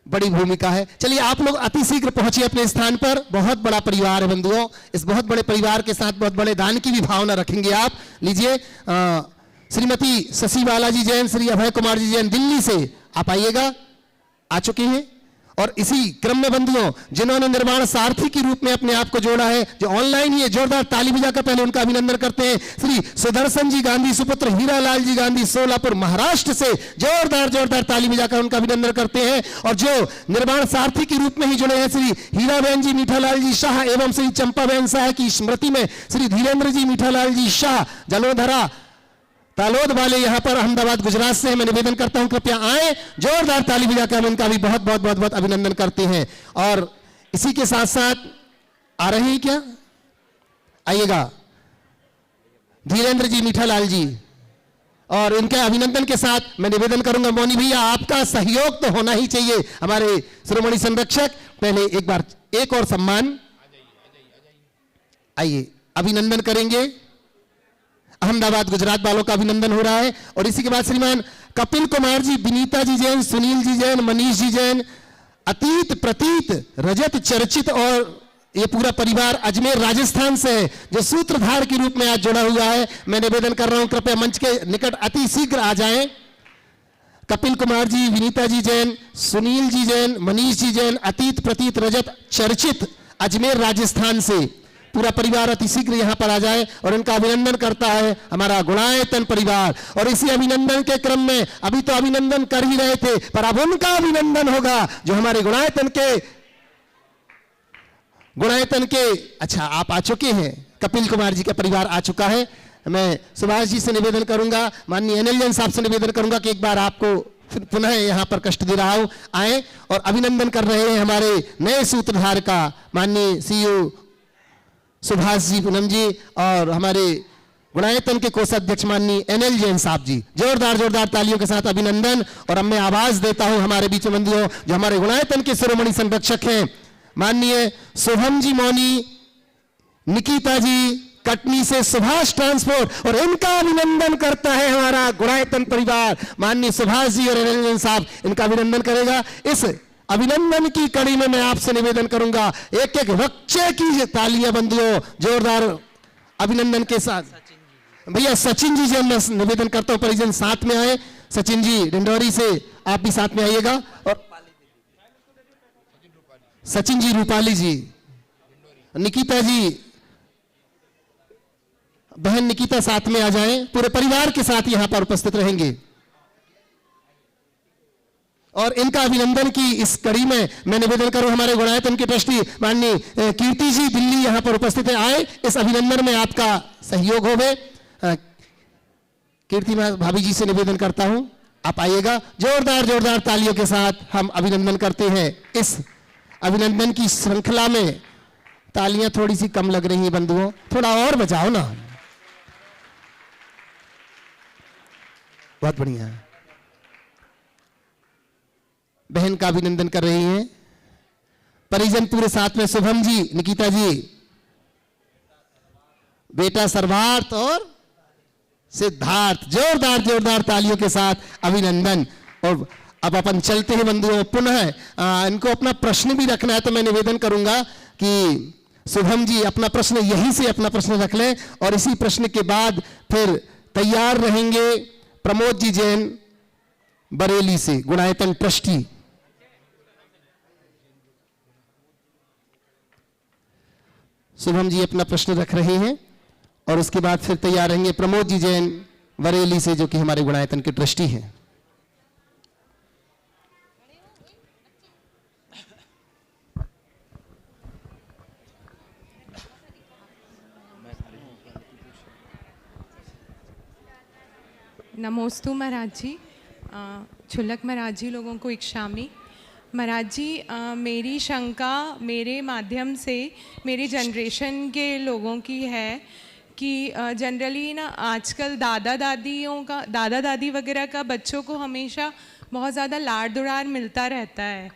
बड़ी भूमिका है। चलिए आप लोग अति शीघ्र पहुंचिए अपने स्थान पर। बहुत बड़ा परिवार है बंधुओं, इस बहुत बड़े परिवार के साथ बहुत बड़े दान की भी भावना रखेंगे आप। लीजिए, श्रीमती शशि बाला जी जैन, श्री अभय कुमार जी जैन, दिल्ली से आप आइएगा, आ चुके हैं। और इसी क्रम में बंधुओं, जिन्होंने निर्वाण सारथी के रूप में अपने आप को जोड़ा है, जो ऑनलाइन ही है, जोरदार ताली बजाकर पहले उनका अभिनंदन करते हैं। श्री सुदर्शन जी गांधी, सुपुत्र हीरालाल जी गांधी, सोलापुर महाराष्ट्र से, जोरदार जोरदार ताली बजाकर उनका अभिनंदन करते हैं। और जो निर्वाण सारथी के रूप में ही जुड़े हैं, श्री हीराबेन जी मीठालाल जी शाह एवं श्री चंपाबेन शाह की स्मृति में श्री धीरेन्द्र जी मीठालाल जी शाह, जलोधरा तालोद वाले यहाँ पर अहमदाबाद गुजरात से। मैं निवेदन करता हूं कृपया आए, जोरदार ताली बजाकर हम इनका भी बहुत बहुत बहुत बहुत अभिनंदन करते हैं। और इसी के साथ साथ आ रहे हैं क्या, आइएगा धीरेन्द्र जी मीठालाल जी। और इनके अभिनंदन के साथ मैं निवेदन करूंगा, मौनी भैया आपका सहयोग तो होना ही चाहिए, हमारे शिरोमणि संरक्षक। पहले एक बार एक और सम्मान, आइए अभिनंदन करेंगे। अहमदाबाद गुजरात वालों का अभिनंदन हो रहा है। और इसी के बाद श्रीमान कपिल कुमार जी, विनीता जी जैन, सुनील जी जैन, मनीष जी जैन, अतीत प्रतीत रजत चर्चित, और ये पूरा परिवार अजमेर राजस्थान से है, जो सूत्रधार के रूप में आज जुड़ा हुआ है। मैं निवेदन कर रहा हूं कृपया मंच के निकट अति शीघ्र आ जाएं। कपिल कुमार जी, विनीता जी जैन, सुनील जी जैन, मनीष जी जैन, अतीत प्रतीत रजत चर्चित, अजमेर राजस्थान से पूरा परिवार अति शीघ्र यहां पर आ जाए। और इनका अभिनंदन करता है हमारा गुणायतन परिवार। और इसी अभिनंदन के क्रम में अभी तो अभिनंदन कर ही रहे थे, पर अब उनका अभिनंदन होगा जो हमारे गुणायतन के अच्छा आप आ चुके हैं, कपिल कुमार जी का परिवार आ चुका है। मैं सुभाष जी से निवेदन करूंगा, माननीय एनएल जैन साहब से निवेदन करूंगा कि एक बार आपको पुनः यहां पर कष्ट दे रहा हूं, आए और अभिनंदन कर रहे हैं हमारे नए सूत्रधार का, माननीय सीईओ सुभाष जी पूनम जी, और हमारे गुणायतन के कोषाध्यक्ष माननीय एनएल जैन साहब जी। जोरदार जोरदार तालियों के साथ अभिनंदन। और अब मैं आवाज देता हूं हमारे बीच में बंधुओं, जो हमारे गुणायतन के शिरोमणि संरक्षक हैं, माननीय शुभम जी मौनी, निकिता जी कटनी से, सुभाष ट्रांसपोर्ट। और इनका अभिनंदन करता है हमारा गुणायतन परिवार, माननीय सुभाष जी और एनएल जैन साहब इनका अभिनंदन करेगा। इस अभिनंदन की कड़ी में मैं आपसे निवेदन करूंगा, एक एक बच्चे की तालियां बंदियों जोरदार अभिनंदन के साथ। भैया सचिन जी से मैं निवेदन करता हूं परिजन साथ में आए। सचिन जी डिंडोरी से आप भी साथ में आइएगा। और सचिन जी, रूपाली जी, निकिता जी, बहन निकिता साथ में आ जाएं, पूरे परिवार के साथ यहां पर उपस्थित रहेंगे। और इनका अभिनंदन की इस कड़ी में मैं निवेदन करूं हमारे गुणायतन के ट्रस्टी माननीय कीर्ति जी दिल्ली यहां पर उपस्थित है, आए इस अभिनंदन में आपका सहयोग होवे। कीर्ति भाभी जी से निवेदन करता हूं आप आइएगा। जोरदार जोरदार तालियों के साथ हम अभिनंदन करते हैं। इस अभिनंदन की श्रृंखला में तालियां थोड़ी सी कम लग रही हैं बंधुओं, थोड़ा और बजाओ ना। बहुत बढ़िया। बहन का अभिनंदन कर रही हैं परिजन पूरे साथ में। शुभम जी, निकिता जी, बेटा सर्वार्थ और सिद्धार्थ, जोरदार जोरदार तालियों के साथ अभिनंदन। और अब अपन चलते हैं बंधुओं, पुनः इनको अपना प्रश्न भी रखना है, तो मैं निवेदन करूंगा कि शुभम जी अपना प्रश्न यहीं से अपना प्रश्न रख लें और इसी प्रश्न के बाद फिर तैयार रहेंगे प्रमोद जी जैन बरेली से, गुणायतन ट्रस्टी। शुभम जी अपना प्रश्न रख रहे हैं और उसके बाद फिर तैयार रहेंगे प्रमोद जी जैन बरेली से, जो कि हमारे गुणायतन के ट्रस्टी हैं। नमोस्तु महाराज जी, छुल्लक महाराज जी, लोगों को इक्षामी। महाराज जी, मेरी शंका मेरे माध्यम से मेरी जनरेशन के लोगों की है कि जनरली ना आजकल दादा दादी वगैरह का बच्चों को हमेशा बहुत ज़्यादा लाड़ दुलार मिलता रहता है।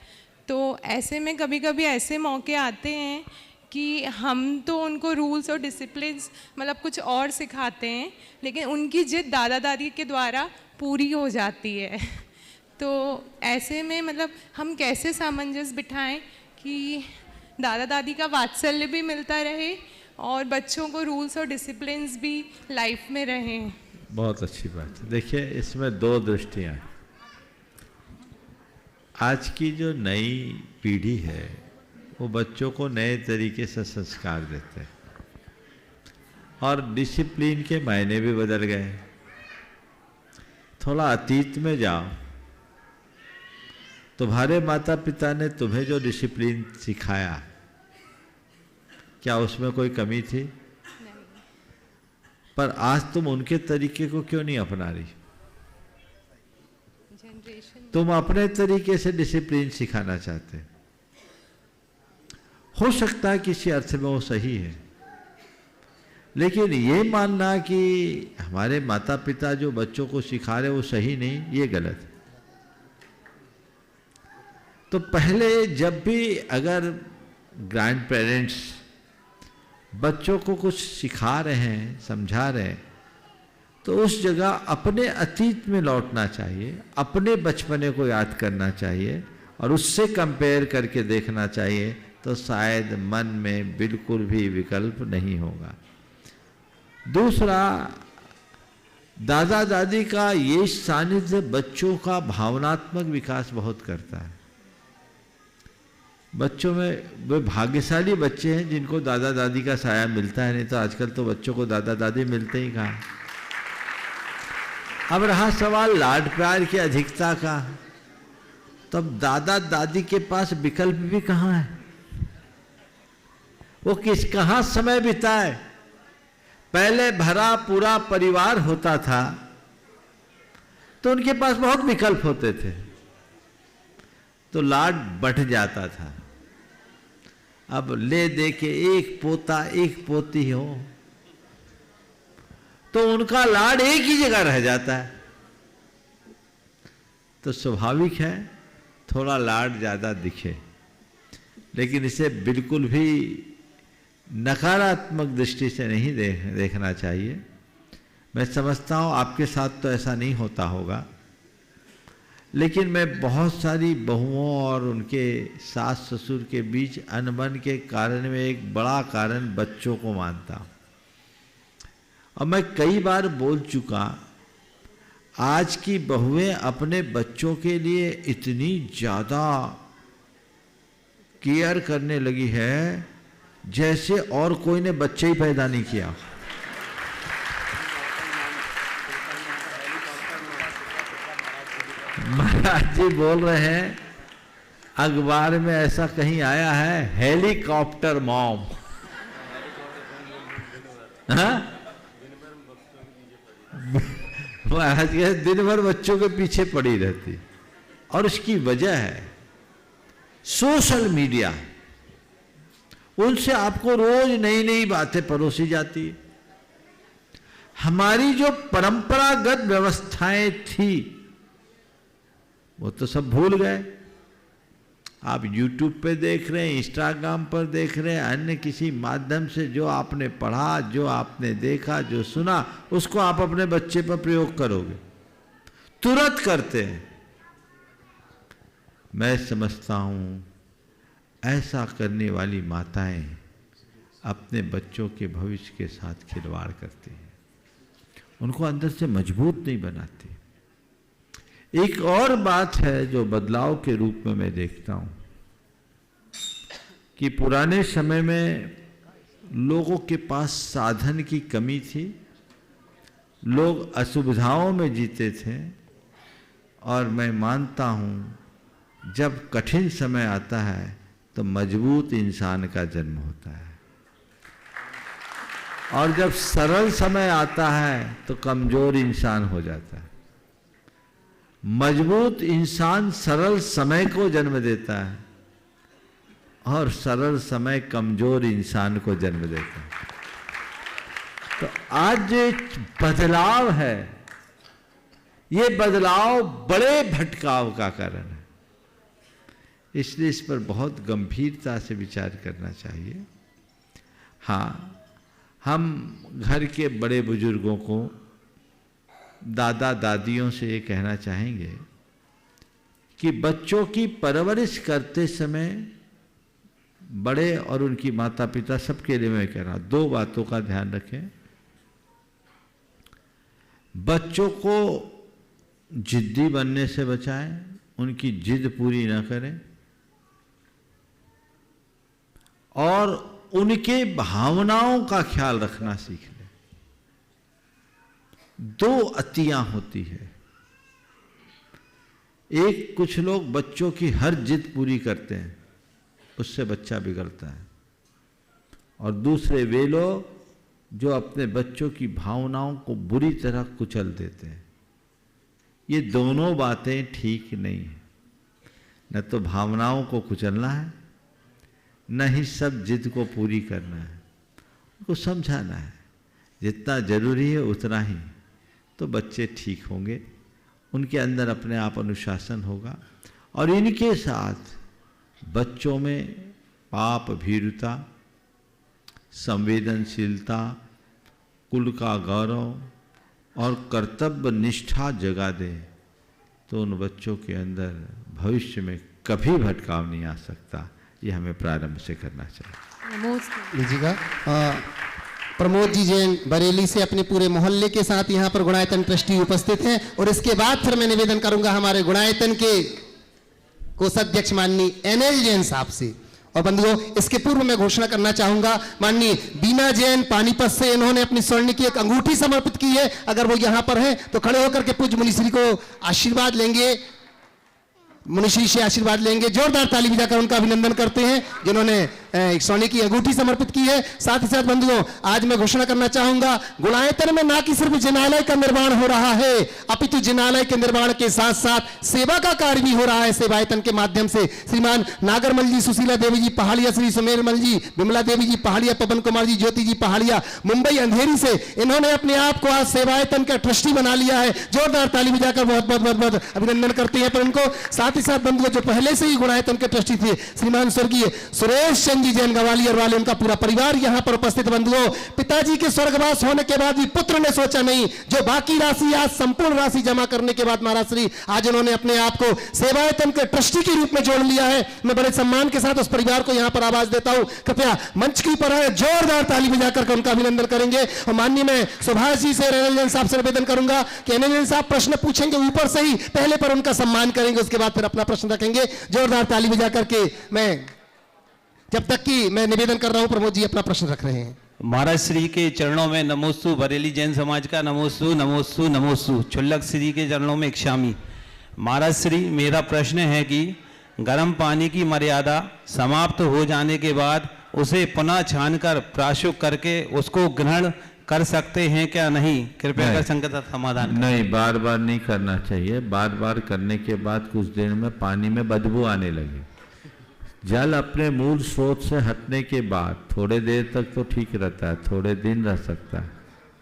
तो ऐसे में कभी कभी ऐसे मौके आते हैं कि हम तो उनको रूल्स और डिसिप्लिन्स मतलब कुछ और सिखाते हैं, लेकिन उनकी जिद दादा दादी के द्वारा पूरी हो जाती है। तो ऐसे में मतलब हम कैसे सामंजस्य बिठाएं कि दादा दादी का वात्सल्य भी मिलता रहे और बच्चों को रूल्स और डिसिप्लिन्स भी लाइफ में रहें। बहुत अच्छी बात है। देखिए, इसमें दो दृष्टियाँ हैं। आज की जो नई पीढ़ी है वो बच्चों को नए तरीके से संस्कार देते हैं और डिसिप्लिन के मायने भी बदल गए। थोड़ा अतीत में जाओ, तुम्हारे माता पिता ने तुम्हें जो डिसिप्लिन सिखाया, क्या उसमें कोई कमी थी? नहीं। पर आज तुम उनके तरीके को क्यों नहीं अपना रही? तुम अपने तरीके से डिसिप्लिन सिखाना चाहते। हो सकता है किसी अर्थ में वो सही है, लेकिन ये मानना कि हमारे माता पिता जो बच्चों को सिखा रहे वो सही नहीं, ये गलत है। तो पहले जब भी अगर ग्रैंड पेरेंट्स बच्चों को कुछ सिखा रहे हैं, समझा रहे हैं, तो उस जगह अपने अतीत में लौटना चाहिए, अपने बचपने को याद करना चाहिए और उससे कंपेयर करके देखना चाहिए, तो शायद मन में बिल्कुल भी विकल्प नहीं होगा। दूसरा, दादा दादी का ये सानिध्य बच्चों का भावनात्मक विकास बहुत करता है। बच्चों में वे भाग्यशाली बच्चे हैं जिनको दादा दादी का साया मिलता है, नहीं तो आजकल तो बच्चों को दादा दादी मिलते ही कहाँ। अब रहा सवाल लाड प्यार की अधिकता का, तब दादा दादी के पास विकल्प भी कहाँ है? वो कहाँ समय बिताए? पहले भरा पूरा परिवार होता था तो उनके पास बहुत विकल्प होते थे, तो लाड बढ़ जाता था। अब ले दे के एक पोता एक पोती हो तो उनका लाड एक ही जगह रह जाता है। तो स्वाभाविक है थोड़ा लाड ज़्यादा दिखे, लेकिन इसे बिल्कुल भी नकारात्मक दृष्टि से नहीं देखना चाहिए। मैं समझता हूँ आपके साथ तो ऐसा नहीं होता होगा, लेकिन मैं बहुत सारी बहुओं और उनके सास ससुर के बीच अनबन के कारण में एक बड़ा कारण बच्चों को मानता हूँ। और मैं कई बार बोल चुका, आज की बहुएं अपने बच्चों के लिए इतनी ज़्यादा केयर करने लगी है जैसे और कोई ने बच्चे ही पैदा नहीं किया। महाराज जी बोल रहे हैं, अखबार में ऐसा कहीं आया है, हेलीकॉप्टर मॉम। महाराज जी दिन भर बच्चों के पीछे पड़ी रहती, और उसकी वजह है सोशल मीडिया। उनसे आपको रोज नई नई बातें परोसी जाती है। हमारी जो परंपरागत व्यवस्थाएं थी वो तो सब भूल गए। आप YouTube पे देख रहे हैं, इंस्टाग्राम पर देख रहे हैं, अन्य किसी माध्यम से जो आपने पढ़ा, जो आपने देखा, जो सुना, उसको आप अपने बच्चे पर प्रयोग करोगे, तुरंत करते हैं। मैं समझता हूँ ऐसा करने वाली माताएं अपने बच्चों के भविष्य के साथ खिलवाड़ करती हैं, उनको अंदर से मजबूत नहीं बनाती। एक और बात है जो बदलाव के रूप में मैं देखता हूं कि पुराने समय में लोगों के पास साधन की कमी थी, लोग असुविधाओं में जीते थे, और मैं मानता हूं जब कठिन समय आता है तो मजबूत इंसान का जन्म होता है, और जब सरल समय आता है तो कमजोर इंसान हो जाता है। मजबूत इंसान सरल समय को जन्म देता है, और सरल समय कमजोर इंसान को जन्म देता है। तो आज जो बदलाव है, ये बदलाव बड़े भटकाव का कारण है, इसलिए इस पर बहुत गंभीरता से विचार करना चाहिए। हाँ, हम घर के बड़े बुजुर्गों को, दादा दादियों से ये कहना चाहेंगे कि बच्चों की परवरिश करते समय बड़े और उनकी माता पिता सबके लिए मैं कह रहा हूं, दो बातों का ध्यान रखें। बच्चों को जिद्दी बनने से बचाएं, उनकी जिद पूरी ना करें, और उनके भावनाओं का ख्याल रखना सीख लें। दो अतियां होती है, एक कुछ लोग बच्चों की हर जिद पूरी करते हैं, उससे बच्चा बिगड़ता है, और दूसरे वे लोग जो अपने बच्चों की भावनाओं को बुरी तरह कुचल देते हैं। ये दोनों बातें ठीक नहीं है। न तो भावनाओं को कुचलना है, न ही सब जिद को पूरी करना है। उनको समझाना है, जितना जरूरी है उतना ही, तो बच्चे ठीक होंगे, उनके अंदर अपने आप अनुशासन होगा, और इनके साथ बच्चों में पाप भीरुता, संवेदनशीलता, कुल का गौरव और कर्तव्य निष्ठा जगा दे, तो उन बच्चों के अंदर भविष्य में कभी भटकाव नहीं आ सकता। ये हमें प्रारंभ से करना चाहिए। लीजिएगा प्रमोद जी जैन बरेली से अपने पूरे मोहल्ले के साथ यहाँ पर गुणायतन ट्रस्टी उपस्थित हैं, और इसके बाद फिर मैं निवेदन करूंगा हमारे गुणायतन के कोषाध्यक्ष माननीय NL जैन साहब से। और बंधुओं, इसके पूर्व मैं घोषणा करना चाहूंगा, माननीय बीना जैन पानीपत से, इन्होंने अपनी स्वर्ण की एक अंगूठी समर्पित की है। अगर वो यहाँ पर हैं तो खड़े होकर के पूज्य मुनिश्री को आशीर्वाद लेंगे, मुनिश्री से आशीर्वाद लेंगे। जोरदार ताली बजाकर उनका अभिनंदन करते हैं जिन्होंने एक सोने की अंगूठी समर्पित की है। साथ ही साथ बंधुओं, आज मैं घोषणा करना चाहूंगा, गुणायतन में ना कि सिर्फ जिनालय का निर्माण हो रहा है, अपितु जिनालय के निर्माण के साथ साथ सेवा का कार्य भी हो रहा है। सेवायतन के माध्यम से श्रीमान नागरमल जी, सुशीला देवी जी पहाड़िया, श्री सुमेरमल जी, विमला देवी जी पहाड़िया, पवन कुमार जी, ज्योति जी पहाड़िया, मुंबई अंधेरी से, इन्होंने अपने आप को आज सेवायतन का ट्रस्टी बना लिया है। जोरदार ताली बजाकर बहुत बहुत बहुत बहुत अभिनंदन करते हैं पर उनको। साथ ही साथ बंधुओं, जो पहले से ही गुणायतन के ट्रस्टी थे, श्रीमान स्वर्गीय सुरेश सुदर्शन जी जैन ग्वालियर वाले, उनका पूरा परिवार यहाँ पर उपस्थित। बंधुओं, पिताजी के स्वर्गवास होने के बाद भी पुत्र ने सोचा नहीं, जो बाकी राशि आज संपूर्ण राशि जमा करने के बाद महाराज श्री आज उन्होंने अपने आप को सेवायतन के ट्रस्टी के रूप में जोड़ लिया है। मैं बड़े सम्मान के साथ उस परिवार को यहाँ पर आवाज देता हूँ। कृपया मंच की पर आए, जोरदार ताली बजाकर के उनका अभिनंदन करेंगे। और माननीय मैं सुभाष जी से, एनएल जैन साहब से निवेदन करूंगा कि एनएल जैन साहब प्रश्न पूछेंगे ऊपर से ही, पहले पर उनका सम्मान करेंगे, उसके बाद फिर अपना प्रश्न रखेंगे। जोरदार ताली बजा करके मैं, जब तक कि मैं निवेदन कर रहा हूं, प्रमोद जी अपना प्रश्न रख रहे हैं। महाराज श्री के चरणों में नमोस्तु, बरेली जैन समाज का नमोस्तु नमोस्तु नमोस्तु। छुल्लक श्री के चरणों में क्षामी। महाराज श्री, मेरा प्रश्न है कि गर्म पानी की मर्यादा समाप्त हो जाने के बाद उसे पुनः छानकर प्राशुक करके उसको ग्रहण कर सकते हैं क्या? नहीं, कृपया कर संकट का समाधान करें। नहीं, बार बार नहीं करना चाहिए। बार बार करने के बाद कुछ देर में पानी में बदबू आने लगी। जल अपने मूल स्रोत से हटने के बाद थोड़े देर तक तो ठीक रहता है, थोड़े दिन रह सकता है,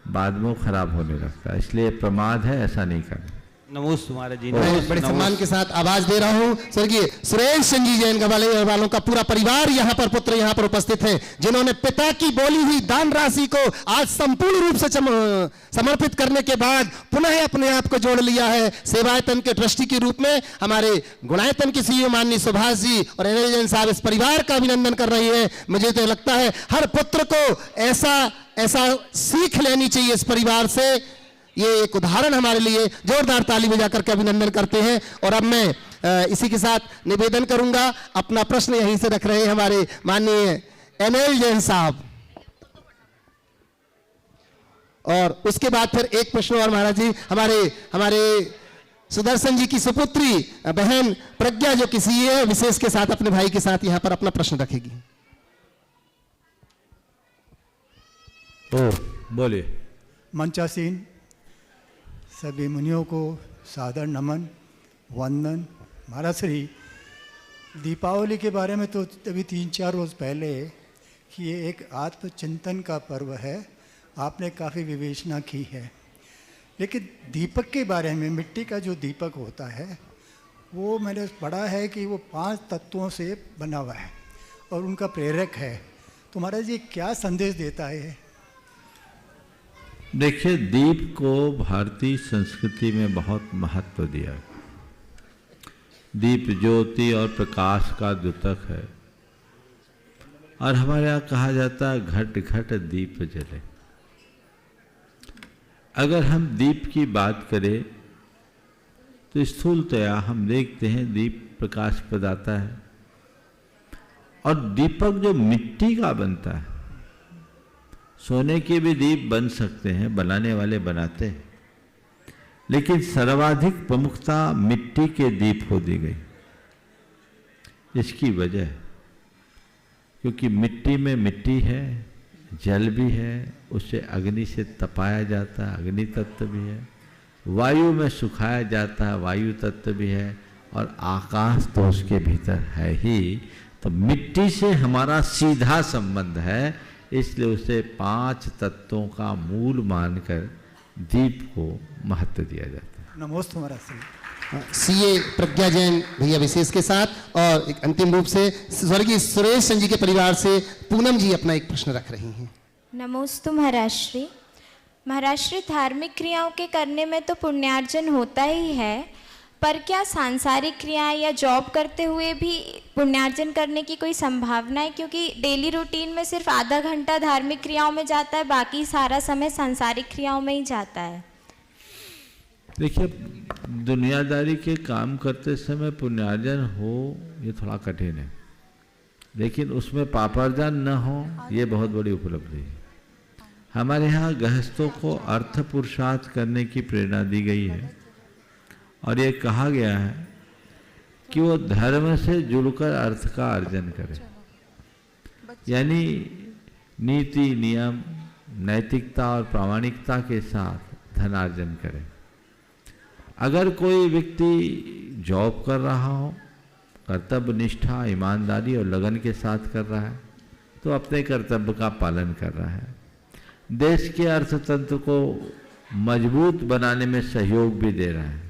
बाद में खराब होने लगता है। इसलिए प्रमाद है, ऐसा नहीं करना। नमोस्तु महाराज जी। मैं बड़े सम्मान के साथ आवाज दे रहा हूं स्वर्गीय सुरेश सिंह जी जैन ग्वालियर वालों का पूरा परिवार यहाँ पर, पुत्र यहाँ पर उपस्थित है, जिन्होंने पिता की बोली हुई दान राशि को आज संपूर्ण रूप से समर्पित करने के बाद पुनः अपने आप को जोड़ लिया है सेवायतन के ट्रस्टी के रूप में। हमारे गुणायतन के सीईओ माननीय सुभाष जी और एनएल जैन साहब इस परिवार का अभिनंदन कर रही है। मुझे तो लगता है हर पुत्र को ऐसा सीख लेनी चाहिए इस परिवार से। ये एक उदाहरण हमारे लिए, जोरदार ताली बजा करके अभिनंदन करते हैं। और अब मैं इसी के साथ निवेदन करूंगा, अपना प्रश्न यहीं से रख रहे हैं हमारे माननीय एनएल जैन साहब, और उसके बाद फिर एक प्रश्न और महाराज जी हमारे सुदर्शन जी की सुपुत्री बहन प्रज्ञा जो किसी है विशेष के साथ अपने भाई के साथ यहाँ पर अपना प्रश्न रखेगी। बोलिए। मंचासीन सभी मुनियों को सादर नमन वंदन। महाराज श्री, दीपावली के बारे में तो अभी 3-4 रोज़ पहले कि ये एक आत्मचिंतन का पर्व है, आपने काफ़ी विवेचना की है, लेकिन दीपक के बारे में, मिट्टी का जो दीपक होता है वो मैंने पढ़ा है कि वो 5 तत्वों से बना हुआ है और उनका प्रेरक है। तो महाराज जी क्या संदेश देता है? देखिए, दीप को भारतीय संस्कृति में बहुत महत्व दिया। दीप ज्योति और प्रकाश का द्योतक है, और हमारे यहाँ कहा जाता है घट घट दीप जले। अगर हम दीप की बात करें तो स्थूलतया हम देखते हैं दीप प्रकाश प्रदाता है, और दीपक जो मिट्टी का बनता है, सोने के भी दीप बन सकते हैं, बनाने वाले बनाते हैं, लेकिन सर्वाधिक प्रमुखता मिट्टी के दीप को दी गई। इसकी वजह क्योंकि मिट्टी में मिट्टी है, जल भी है, उसे अग्नि से तपाया जाता है, अग्नि तत्व भी है, वायु में सुखाया जाता है, वायु तत्व भी है, और आकाश तो उसके भीतर है ही। तो मिट्टी से हमारा सीधा संबंध है, इसलिए उसे 5 तत्वों का मूल मानकर दीप को महत्व दिया जाता है। नमोस्तु महाराज। सीए प्रज्ञा जैन भैया विशेष के साथ, और एक अंतिम रूप से स्वर्गीय सुरेश सिंह जी के परिवार से पूनम जी अपना एक प्रश्न रख रही हैं। नमोस्तु महाराज श्री। महाराज श्री, धार्मिक क्रियाओं के करने में तो पुण्यार्जन होता ही है, पर क्या सांसारिक क्रियाएं या जॉब करते हुए भी पुण्यार्जन करने की कोई संभावना है? क्योंकि डेली रूटीन में सिर्फ आधा घंटा धार्मिक क्रियाओं में जाता है, बाकी सारा समय सांसारिक क्रियाओं में ही जाता है। देखिए, दुनियादारी के काम करते समय पुण्यार्जन हो ये थोड़ा कठिन है, लेकिन उसमें पापार्जन न हो ये बहुत बड़ी उपलब्धि है। हमारे यहाँ गृहस्थों को अर्थ पुरुषार्थ करने की प्रेरणा दी गई है, और ये कहा गया है कि वो धर्म से जुड़कर अर्थ का अर्जन करे, यानी नीति नियम नैतिकता और प्रामाणिकता के साथ धनार्जन करे। अगर कोई व्यक्ति जॉब कर रहा हो, कर्तव्य निष्ठा ईमानदारी और लगन के साथ कर रहा है, तो अपने कर्तव्य का पालन कर रहा है, देश के अर्थतंत्र को मजबूत बनाने में सहयोग भी दे रहा है,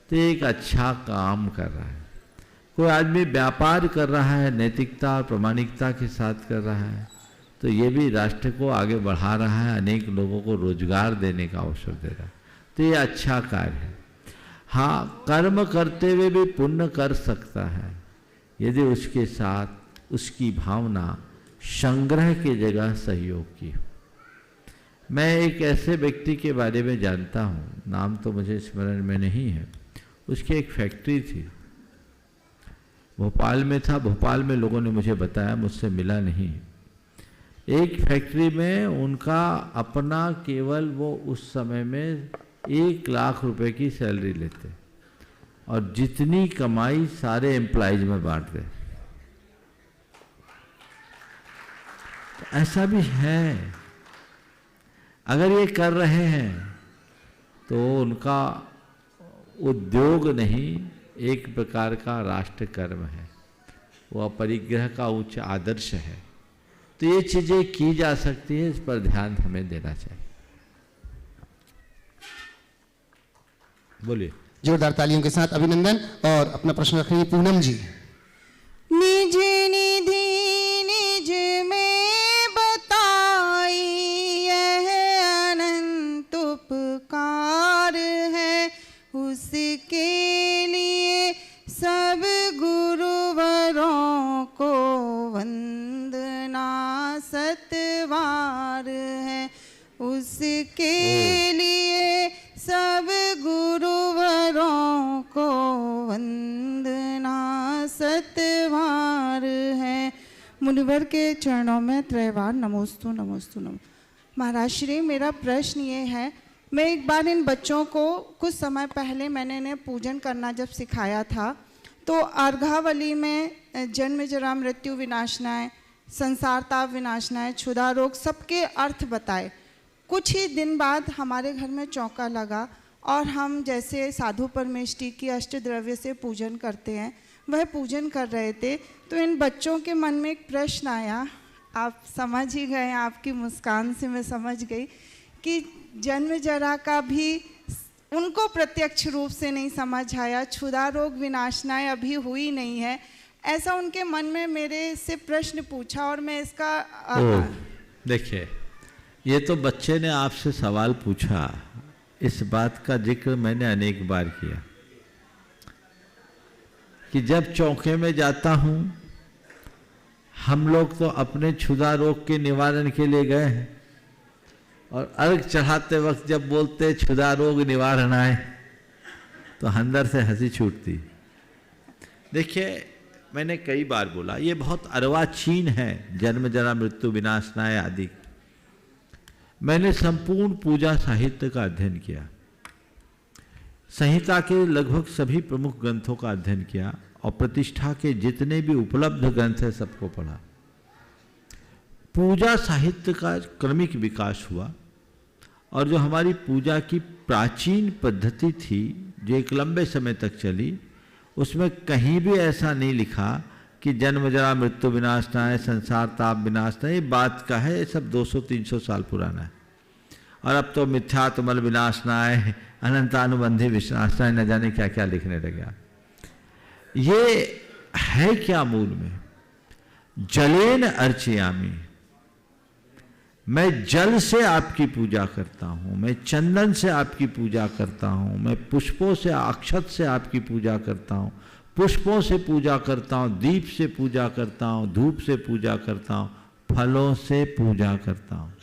तो एक अच्छा काम कर रहा है। कोई आदमी व्यापार कर रहा है नैतिकता और प्रामाणिकता के साथ कर रहा है, तो ये भी राष्ट्र को आगे बढ़ा रहा है, अनेक लोगों को रोजगार देने का अवसर दे रहा है, तो ये अच्छा कार्य है। हाँ, कर्म करते हुए भी पुण्य कर सकता है यदि उसके साथ उसकी भावना संग्रह की जगह सहयोग की हो। मैं एक ऐसे व्यक्ति के बारे में जानता हूँ, नाम तो मुझे स्मरण में नहीं है, उसकी एक फैक्ट्री थी, भोपाल में था। भोपाल में लोगों ने मुझे बताया, मुझसे मिला नहीं। एक फैक्ट्री में उनका अपना केवल वो उस समय में 1 लाख रुपए की सैलरी लेते और जितनी कमाई सारे एम्प्लॉइज में बांट दे। तो ऐसा भी है, अगर ये कर रहे हैं तो उनका उद्योग नहीं, एक प्रकार का राष्ट्र कर्म है, वो अपरिग्रह का उच्च आदर्श है। तो ये चीजें की जा सकती है, इस पर ध्यान हमें देना चाहिए। बोलिए। जोरदार तालियों के साथ अभिनंदन। और अपना प्रश्न रख रही है पूनम जी। निज निधि निज में बताई यह अनंत उपकार है, उसके लिए सब गुरुवरों को वंदना सतवार है, उसके लिए सब गुरुवरों को वंदना सतवार है। मुनिवर के चरणों में त्रैवार नमोस्तु नमोस्तु नमो। महाराज श्री, मेरा प्रश्न ये है, मैं एक बार इन बच्चों को कुछ समय पहले मैंने इन्हें पूजन करना जब सिखाया था, तो अर्घावली में जन्म जरा मृत्यु विनाशनाय, संसार ताप विनाशनाय, क्षुधा रोग सबके अर्थ बताए। कुछ ही दिन बाद हमारे घर में चौका लगा और हम जैसे साधु परमेष्टि की अष्टद्रव्य से पूजन करते हैं वह पूजन कर रहे थे, तो इन बच्चों के मन में एक प्रश्न आया, आप समझ ही गए, आपकी मुस्कान से मैं समझ गई कि जन्म जरा का भी उनको प्रत्यक्ष रूप से नहीं समझ आया, क्षुधा रोग विनाशनाएं अभी हुई नहीं है, ऐसा उनके मन में मेरे से प्रश्न पूछा और मैं इसका देखिए, ये तो बच्चे ने आपसे सवाल पूछा, इस बात का जिक्र मैंने अनेक बार किया कि जब चौके में जाता हूँ, हम लोग तो अपने क्षुधा रोग के निवारण के लिए गए हैं और अर्घ चढ़ाते वक्त जब बोलते क्षुधा रोग निवारण आए तो अंदर से हंसी छूटती। देखिए, मैंने कई बार बोला, ये बहुत अर्वाचीन है, जन्म जरा मृत्यु विनाशनाय आदि। मैंने संपूर्ण पूजा साहित्य का अध्ययन किया, संहिता के लगभग सभी प्रमुख ग्रंथों का अध्ययन किया और प्रतिष्ठा के जितने भी उपलब्ध ग्रंथ हैं सबको पढ़ा। पूजा साहित्य का क्रमिक विकास हुआ और जो हमारी पूजा की प्राचीन पद्धति थी जो एक लंबे समय तक चली, उसमें कहीं भी ऐसा नहीं लिखा कि जन्म जरा मृत्यु विनाशनाय, संसार ताप विनाशनाय, ये बात का है, ये सब 200-300 साल पुराना है। और अब तो मिथ्यात्मल विनाशनाय, अनंतानुबंधी विनाशनाय, न जाने क्या क्या लिखने लगे। ये है क्या मूल में? जलेन अर्चयामि, मैं जल से आपकी पूजा करता हूँ, मैं चंदन से आपकी पूजा करता हूँ, मैं पुष्पों से, अक्षत से आपकी पूजा करता हूँ, पुष्पों से पूजा करता हूँ, दीप से पूजा करता हूँ, धूप से पूजा करता हूँ, फलों से पूजा करता हूँ।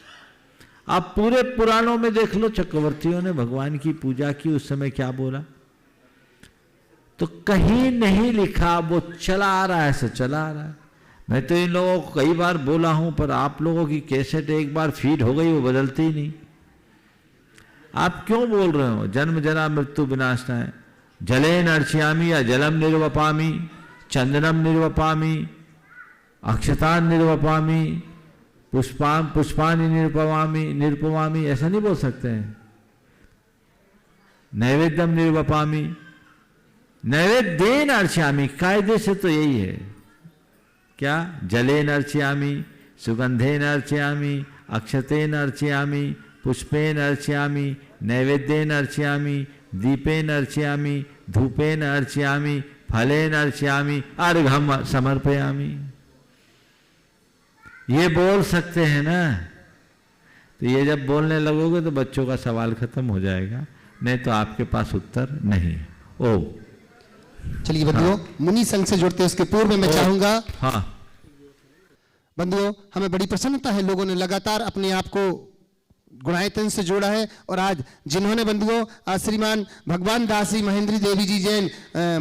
आप पूरे पुराणों में देख लो, चक्रवर्तियों ने भगवान की पूजा की, उस समय क्या बोला? तो कहीं नहीं लिखा, वो चला आ रहा है, ऐसा चला आ रहा है। मैं तो इन लोगों को कई बार बोला हूं, पर आप लोगों की कैसेट एक बार फीड हो गई, वो बदलती ही नहीं। आप क्यों बोल रहे हो जन्म जरा मृत्यु विनाशनाय? जलेन अर्चयामि या जलम निर्वपामि, चंदनम निर्वपामि, अक्षतान निर्वपामि, पुष्पानि निर्पवामि, ऐसा नहीं बोल सकते हैं। नैवेद्यम निर्वपामि, नैवेद्येन अर्चयामि, कायदे से तो यही है। क्या? जलेन अर्चयामि, सुगंधेन अर्चयामि, अक्षतेन अर्चयामि, पुष्पेन अर्चयामि, नैवेद्येन अर्चयामि, दीपेन अर्चयामि, धूपेन अर्चयामि, फलेन अर्चयामि अर्घम समर्पयामि। ये बोल सकते हैं ना, तो ये जब बोलने लगोगे तो बच्चों का सवाल खत्म हो जाएगा, नहीं तो आपके पास उत्तर नहीं। ओ चलिए बंधुओं, मुनि संघ से जुड़ते उसके पूर्व मैं चाहूंगा, हाँ बंधुओं हमें बड़ी प्रसन्नता है, लोगों ने लगातार अपने आप को गुणायतन से जोड़ा है। और आज जिन्होंने बंधुओं श्रीमान भगवान दास जी, महेंद्री देवी जी जैन,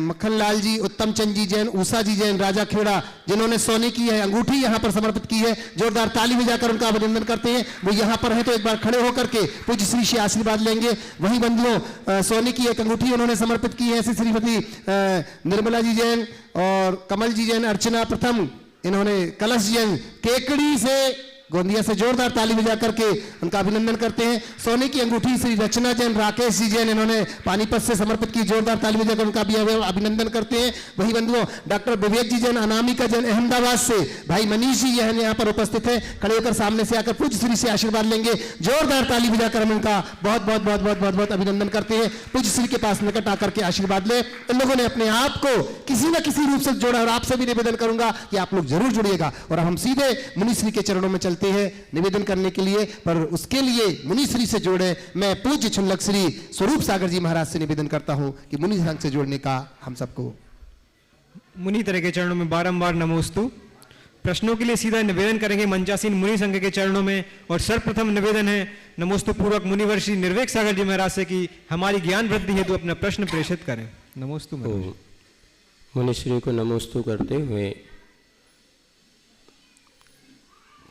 मक्खन लाल जी, उत्तम चंद जी जैन, उषा जी जैन, राजा खेड़ा, जिन्होंने सोने की है अंगूठी यहाँ पर समर्पित की है, जोरदार ताली बजाकर उनका अभिनंदन करते हैं। वो यहाँ पर है तो एक बार खड़े होकर के पूज्य श्री से आशीर्वाद लेंगे। वहीं बंधुओं सोने की एक अंगूठी उन्होंने समर्पित की है ऐसी श्रीमती निर्मला जी जैन और कमल जी जैन, अर्चना प्रथम, इन्होंने कलश जैन केकड़ी से गोंदिया से जोरदार ताली बजा करके उनका अभिनंदन करते हैं। सोने की अंगूठी श्री रचना जैन, राकेश जी जैन, इन्होंने पानीपत से समर्पित की, जोरदार ताली बजाकर उनका भी अभिनंदन करते हैं। वही बंधुओं डॉक्टर विवेक जी जैन, अनामिका जैन अहमदाबाद से, भाई मनीष जी यहाँ पर उपस्थित है, खड़े होकर सामने से आकर पूज्य श्री से आशीर्वाद लेंगे। जोरदार ताली बजाकर हम उनका बहुत बहुत बहुत बहुत बहुत बहुत अभिनंदन करते हैं। पूज्य श्री के पास निकट आकर के आशीर्वाद ले। इन लोगों ने अपने आप को किसी न किसी रूप से जोड़ा और आपसे भी निवेदन करूंगा कि आप लोग जरूर जुड़िएगा। और हम सीधे मुनि श्री के चरणों में चलते हैं निवेदन करने के लिए, पर उसके लिए मुनि श्री से जोड़े मैं पूज्य छुल्लक श्री स्वरूप सागर जी महाराज से निवेदन करता हूं कि मुनि संघ से जोड़ने का हम सबको। मुनि तरह के चरणों में बारंबार नमोस्तु। प्रश्नों के लिए सीधा निवेदन करेंगे मंचासीन मुनि संघ के चरणों में। और सर्वप्रथम निवेदन है नमोस्तु पूर्वक मुनिवर श्री निर्वेक सागर जी महाराज से कि हमारी ज्ञान वृद्धि हेतु अपना प्रश्न प्रेषित करें। नमोस्तु। मुनि श्री को नमोस्तु करते हुए,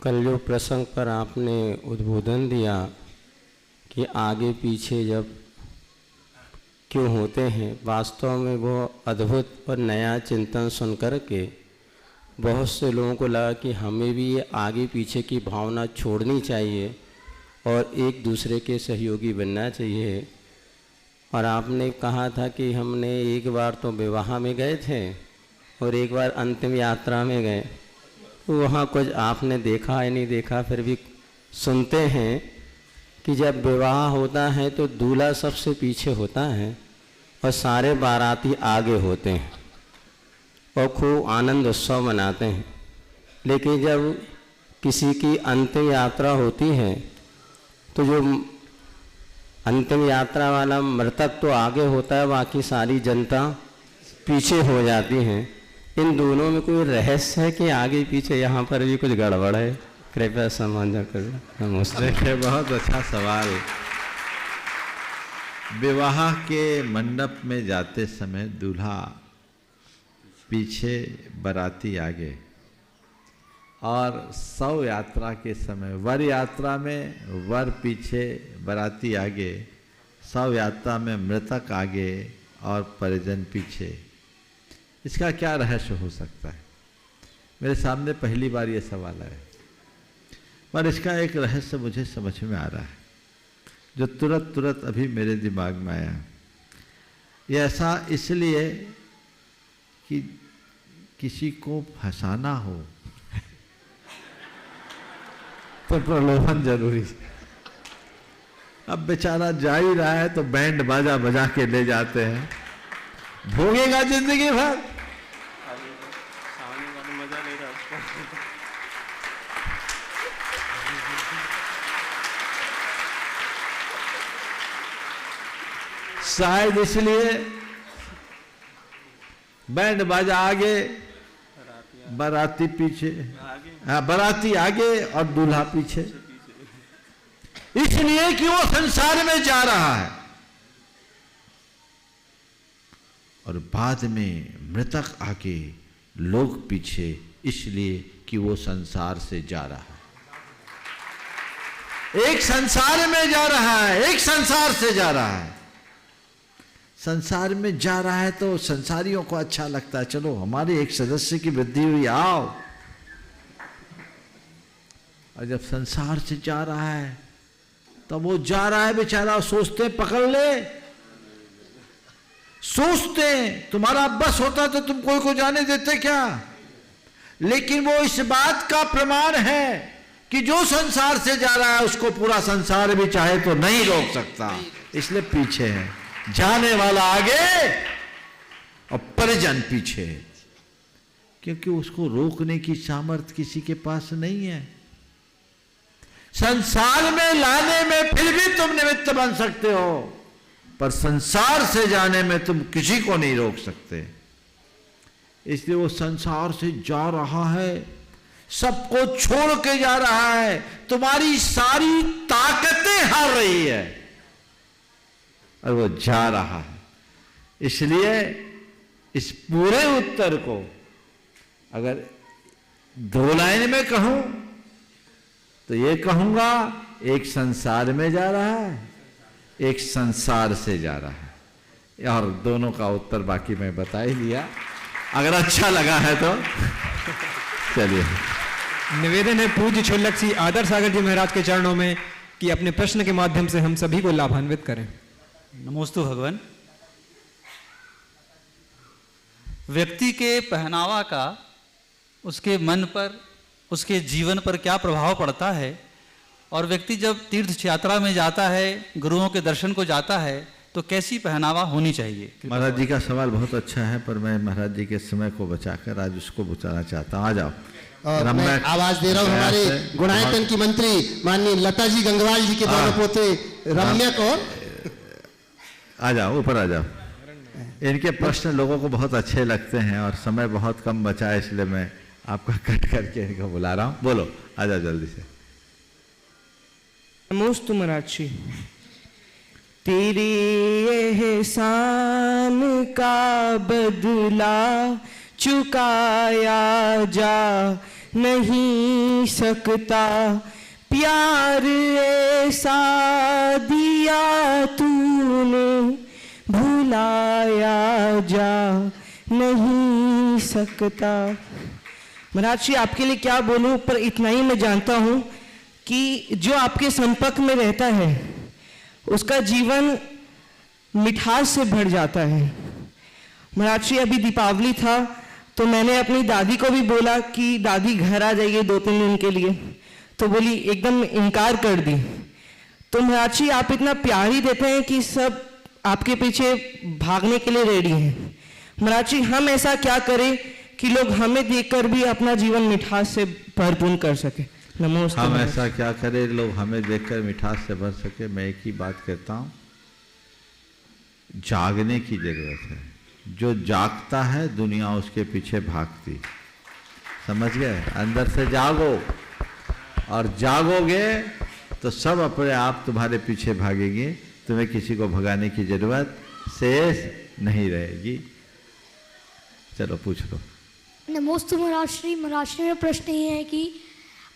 कल जो प्रसंग पर आपने उद्बोधन दिया कि आगे पीछे जब क्यों होते हैं, वास्तव में वो अद्भुत और नया चिंतन सुनकर के बहुत से लोगों को लगा कि हमें भी ये आगे पीछे की भावना छोड़नी चाहिए और एक दूसरे के सहयोगी बनना चाहिए। और आपने कहा था कि हमने एक बार तो विवाह में गए थे और एक बार अंतिम यात्रा में गए, वहाँ कुछ आपने देखा या नहीं देखा, फिर भी सुनते हैं कि जब विवाह होता है तो दूल्हा सबसे पीछे होता है और सारे बाराती आगे होते हैं और खूब आनंद उत्सव मनाते हैं। लेकिन जब किसी की अंतिम यात्रा होती है तो जो अंतिम यात्रा वाला मृतक तो आगे होता है, बाकी सारी जनता पीछे हो जाती है। इन दोनों में कोई रहस्य है कि आगे पीछे यहाँ पर भी कुछ गड़बड़ है? कृपया समझा करें। नमस्ते। देखिए बहुत अच्छा सवाल। विवाह के मंडप में जाते समय दूल्हा पीछे, बाराती आगे, और शव यात्रा के समय वर यात्रा में वर पीछे, बाराती आगे, शव यात्रा में मृतक आगे और परिजन पीछे। इसका क्या रहस्य हो सकता है? मेरे सामने पहली बार ये सवाल आया, पर इसका एक रहस्य मुझे समझ में आ रहा है जो तुरंत अभी मेरे दिमाग में आया। ये ऐसा इसलिए कि किसी को फंसाना हो तो प्रलोभन जरूरी है। अब बेचारा जा ही रहा है तो बैंड बाजा बजा के ले जाते हैं, भोगेगा जिंदगी भर। शायद इसलिए बैंड बाजा आगे, बाराती पीछे, बाराती आगे और दूल्हा पीछे, इसलिए कि वो संसार में जा रहा है। और बाद में मृतक आगे, लोग पीछे, इसलिए कि वो संसार से जा रहा है। एक संसार में जा रहा है, एक संसार से जा रहा है। संसार में जा रहा है तो संसारियों को अच्छा लगता है, चलो हमारे एक सदस्य की वृद्धि हुई, आओ। और जब संसार से जा रहा है तो वो जा रहा है बेचारा, सोचते पकड़ ले, सोचते तुम्हारा बस होता तो तुम कोई को जाने देते क्या? लेकिन वो इस बात का प्रमाण है कि जो संसार से जा रहा है उसको पूरा संसार भी चाहे तो नहीं रोक सकता, इसलिए पीछे है। जाने वाला आगे और परिजन पीछे, क्योंकि उसको रोकने की सामर्थ्य किसी के पास नहीं है। संसार में लाने में फिर भी तुम निमित्त बन सकते हो, पर संसार से जाने में तुम किसी को नहीं रोक सकते। इसलिए वो संसार से जा रहा है, सबको छोड़ के जा रहा है, तुम्हारी सारी ताकतें हार रही है और वो जा रहा है। इसलिए इस पूरे उत्तर को अगर 2 लाइन में कहूं तो ये कहूंगा, एक संसार में जा रहा है, एक संसार से जा रहा है। और दोनों का उत्तर बाकी मैं बता ही दिया। अगर अच्छा लगा है तो चलिए। निवेदन है पूज्य छोलक श्री आदर सागर जी महाराज के चरणों में कि अपने प्रश्न के माध्यम से हम सभी को लाभान्वित करें। नमोस्तु भगवान। व्यक्ति के पहनावा का उसके मन पर, उसके जीवन पर क्या प्रभाव पड़ता है, और व्यक्ति जब तीर्थ यात्रा में जाता है, गुरुओं के दर्शन को जाता है, तो कैसी पहनावा होनी चाहिए? महाराज जी का सवाल बहुत अच्छा है, पर मैं महाराज जी के समय को बचाकर आज उसको बताना चाहता हूँ। आ जाओ। मैं आवाज दे रहा हूँ हमारे गुणायतन की मंत्री माननीय लता जी गंगवाल जी के दोनों पोते रम्यक, और आ जाओ, ऊपर आ जाओ। इनके प्रश्न लोगों को बहुत अच्छे लगते हैं और समय बहुत कम बचा है, इसलिए मैं आपका कट करके इनको बुला रहा हूँ। बोलो, आ जाओ जल्दी से। नमोस्तु महाराज जी। तेरे एहसान का बदला चुकाया जा नहीं सकता, प्यार ऐसा दिया तूने भुलाया जा नहीं सकता। महाराज जी आपके लिए क्या बोलूं, पर इतना ही मैं जानता हूं कि जो आपके संपर्क में रहता है उसका जीवन मिठास से भर जाता है। महाराज जी अभी दीपावली था तो मैंने अपनी दादी को भी बोला कि दादी घर आ जाइए 2-3 दिन के लिए, तो बोली एकदम इनकार कर दी। तो महाराज जी आप इतना प्यार ही देते हैं कि सब आपके पीछे भागने के लिए रेडी हैं। महाराज जी हम ऐसा क्या करें कि लोग हमें देखकर भी अपना जीवन मिठास से भरपूर कर सके? नमस्ते। हम ऐसा क्या करें लोग हमें देखकर मिठास से भर सके? मैं एक ही बात कहता हूँ, जागने की जरूरत है। जो जागता है दुनिया उसके पीछे भागती। समझ गए? अंदर से जागो, और जागोगे तो सब अपने आप तुम्हारे पीछे भागेंगे, तुम्हें किसी को भगाने की जरूरत शेष नहीं रहेगी। चलो पूछ लो। नमोस्तु महाराज श्री। महाराज श्री मेरा प्रश्न ये है कि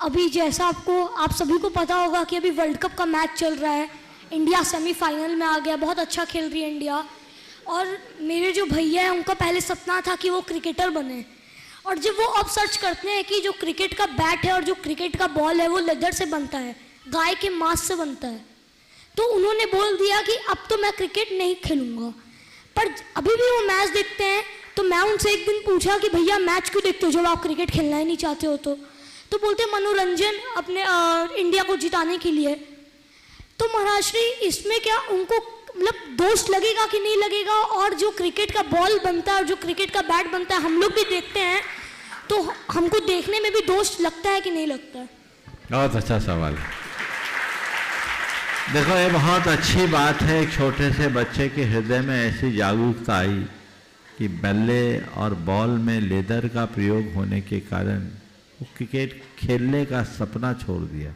अभी जैसा आप सभी को पता होगा कि अभी वर्ल्ड कप का मैच चल रहा है, इंडिया सेमीफाइनल में आ गया, बहुत अच्छा खेल रही है इंडिया। और मेरे जो भैया हैं उनका पहले सपना था कि वो क्रिकेटर बने, और जब वो अब सर्च करते हैं कि जो क्रिकेट का बैट है और जो क्रिकेट का बॉल है वो लेदर से बनता है, गाय के मांस से बनता है, तो उन्होंने बोल दिया कि अब तो मैं क्रिकेट नहीं खेलूँगा। पर अभी भी वो मैच देखते हैं, तो मैं उनसे एक दिन पूछा कि भैया मैच क्यों देखते हो जब आप क्रिकेट खेलना ही नहीं चाहते हो? तो बोलते मनोरंजन अपने इंडिया को जिताने के लिए। तो महाराज श्री इसमें क्या उनको मतलब दोष लगेगा कि नहीं लगेगा? और जो क्रिकेट का बॉल बनता है और जो क्रिकेट का बैट बनता है हम लोग भी देखते हैं, तो हमको देखने में भी दोष लगता है कि नहीं लगता है? बहुत अच्छा सवाल। देखो ये बहुत अच्छी बात है, एक छोटे से बच्चे के हृदय में ऐसी जागरूकता आई कि बल्ले और बॉल में लेदर का प्रयोग होने के कारण वो क्रिकेट खेलने का सपना छोड़ दिया।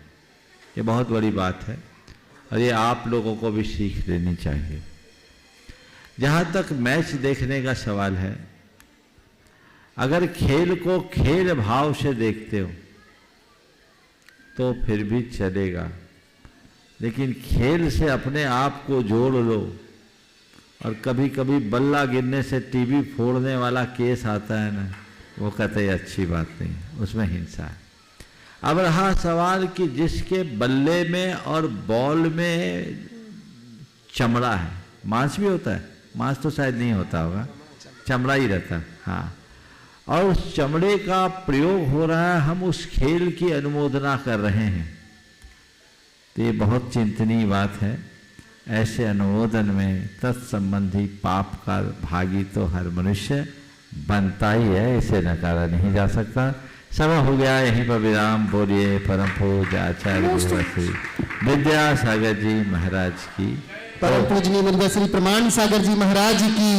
ये बहुत बड़ी बात है और ये आप लोगों को भी सीख लेनी चाहिए। जहाँ तक मैच देखने का सवाल है, अगर खेल को खेल भाव से देखते हो तो फिर भी चलेगा, लेकिन खेल से अपने आप को जोड़ लो। और कभी कभी बल्ला गिरने से टीवी फोड़ने वाला केस आता है ना, वो कहते हैं अच्छी बात नहीं, उसमें हिंसा है। अब रहा सवाल कि जिसके बल्ले में और बॉल में चमड़ा है, मांस भी होता है, मांस तो शायद नहीं होता होगा, चमड़ा ही रहता है, हाँ, और उस चमड़े का प्रयोग हो रहा है, हम उस खेल की अनुमोदना कर रहे हैं, तो ये बहुत चिंतनीय बात है। ऐसे अनुमोदन में तत्संबंधी पाप का भागी तो हर मनुष्य बनता ही है, इसे नकारा नहीं जा सकता। समय हो गया, यहीं पर विराम। बोलिए परम पूज्य आचार्य श्री विद्यासागर जी महाराज की, परम पूजनीय श्री प्रमाण सागर जी महाराज की।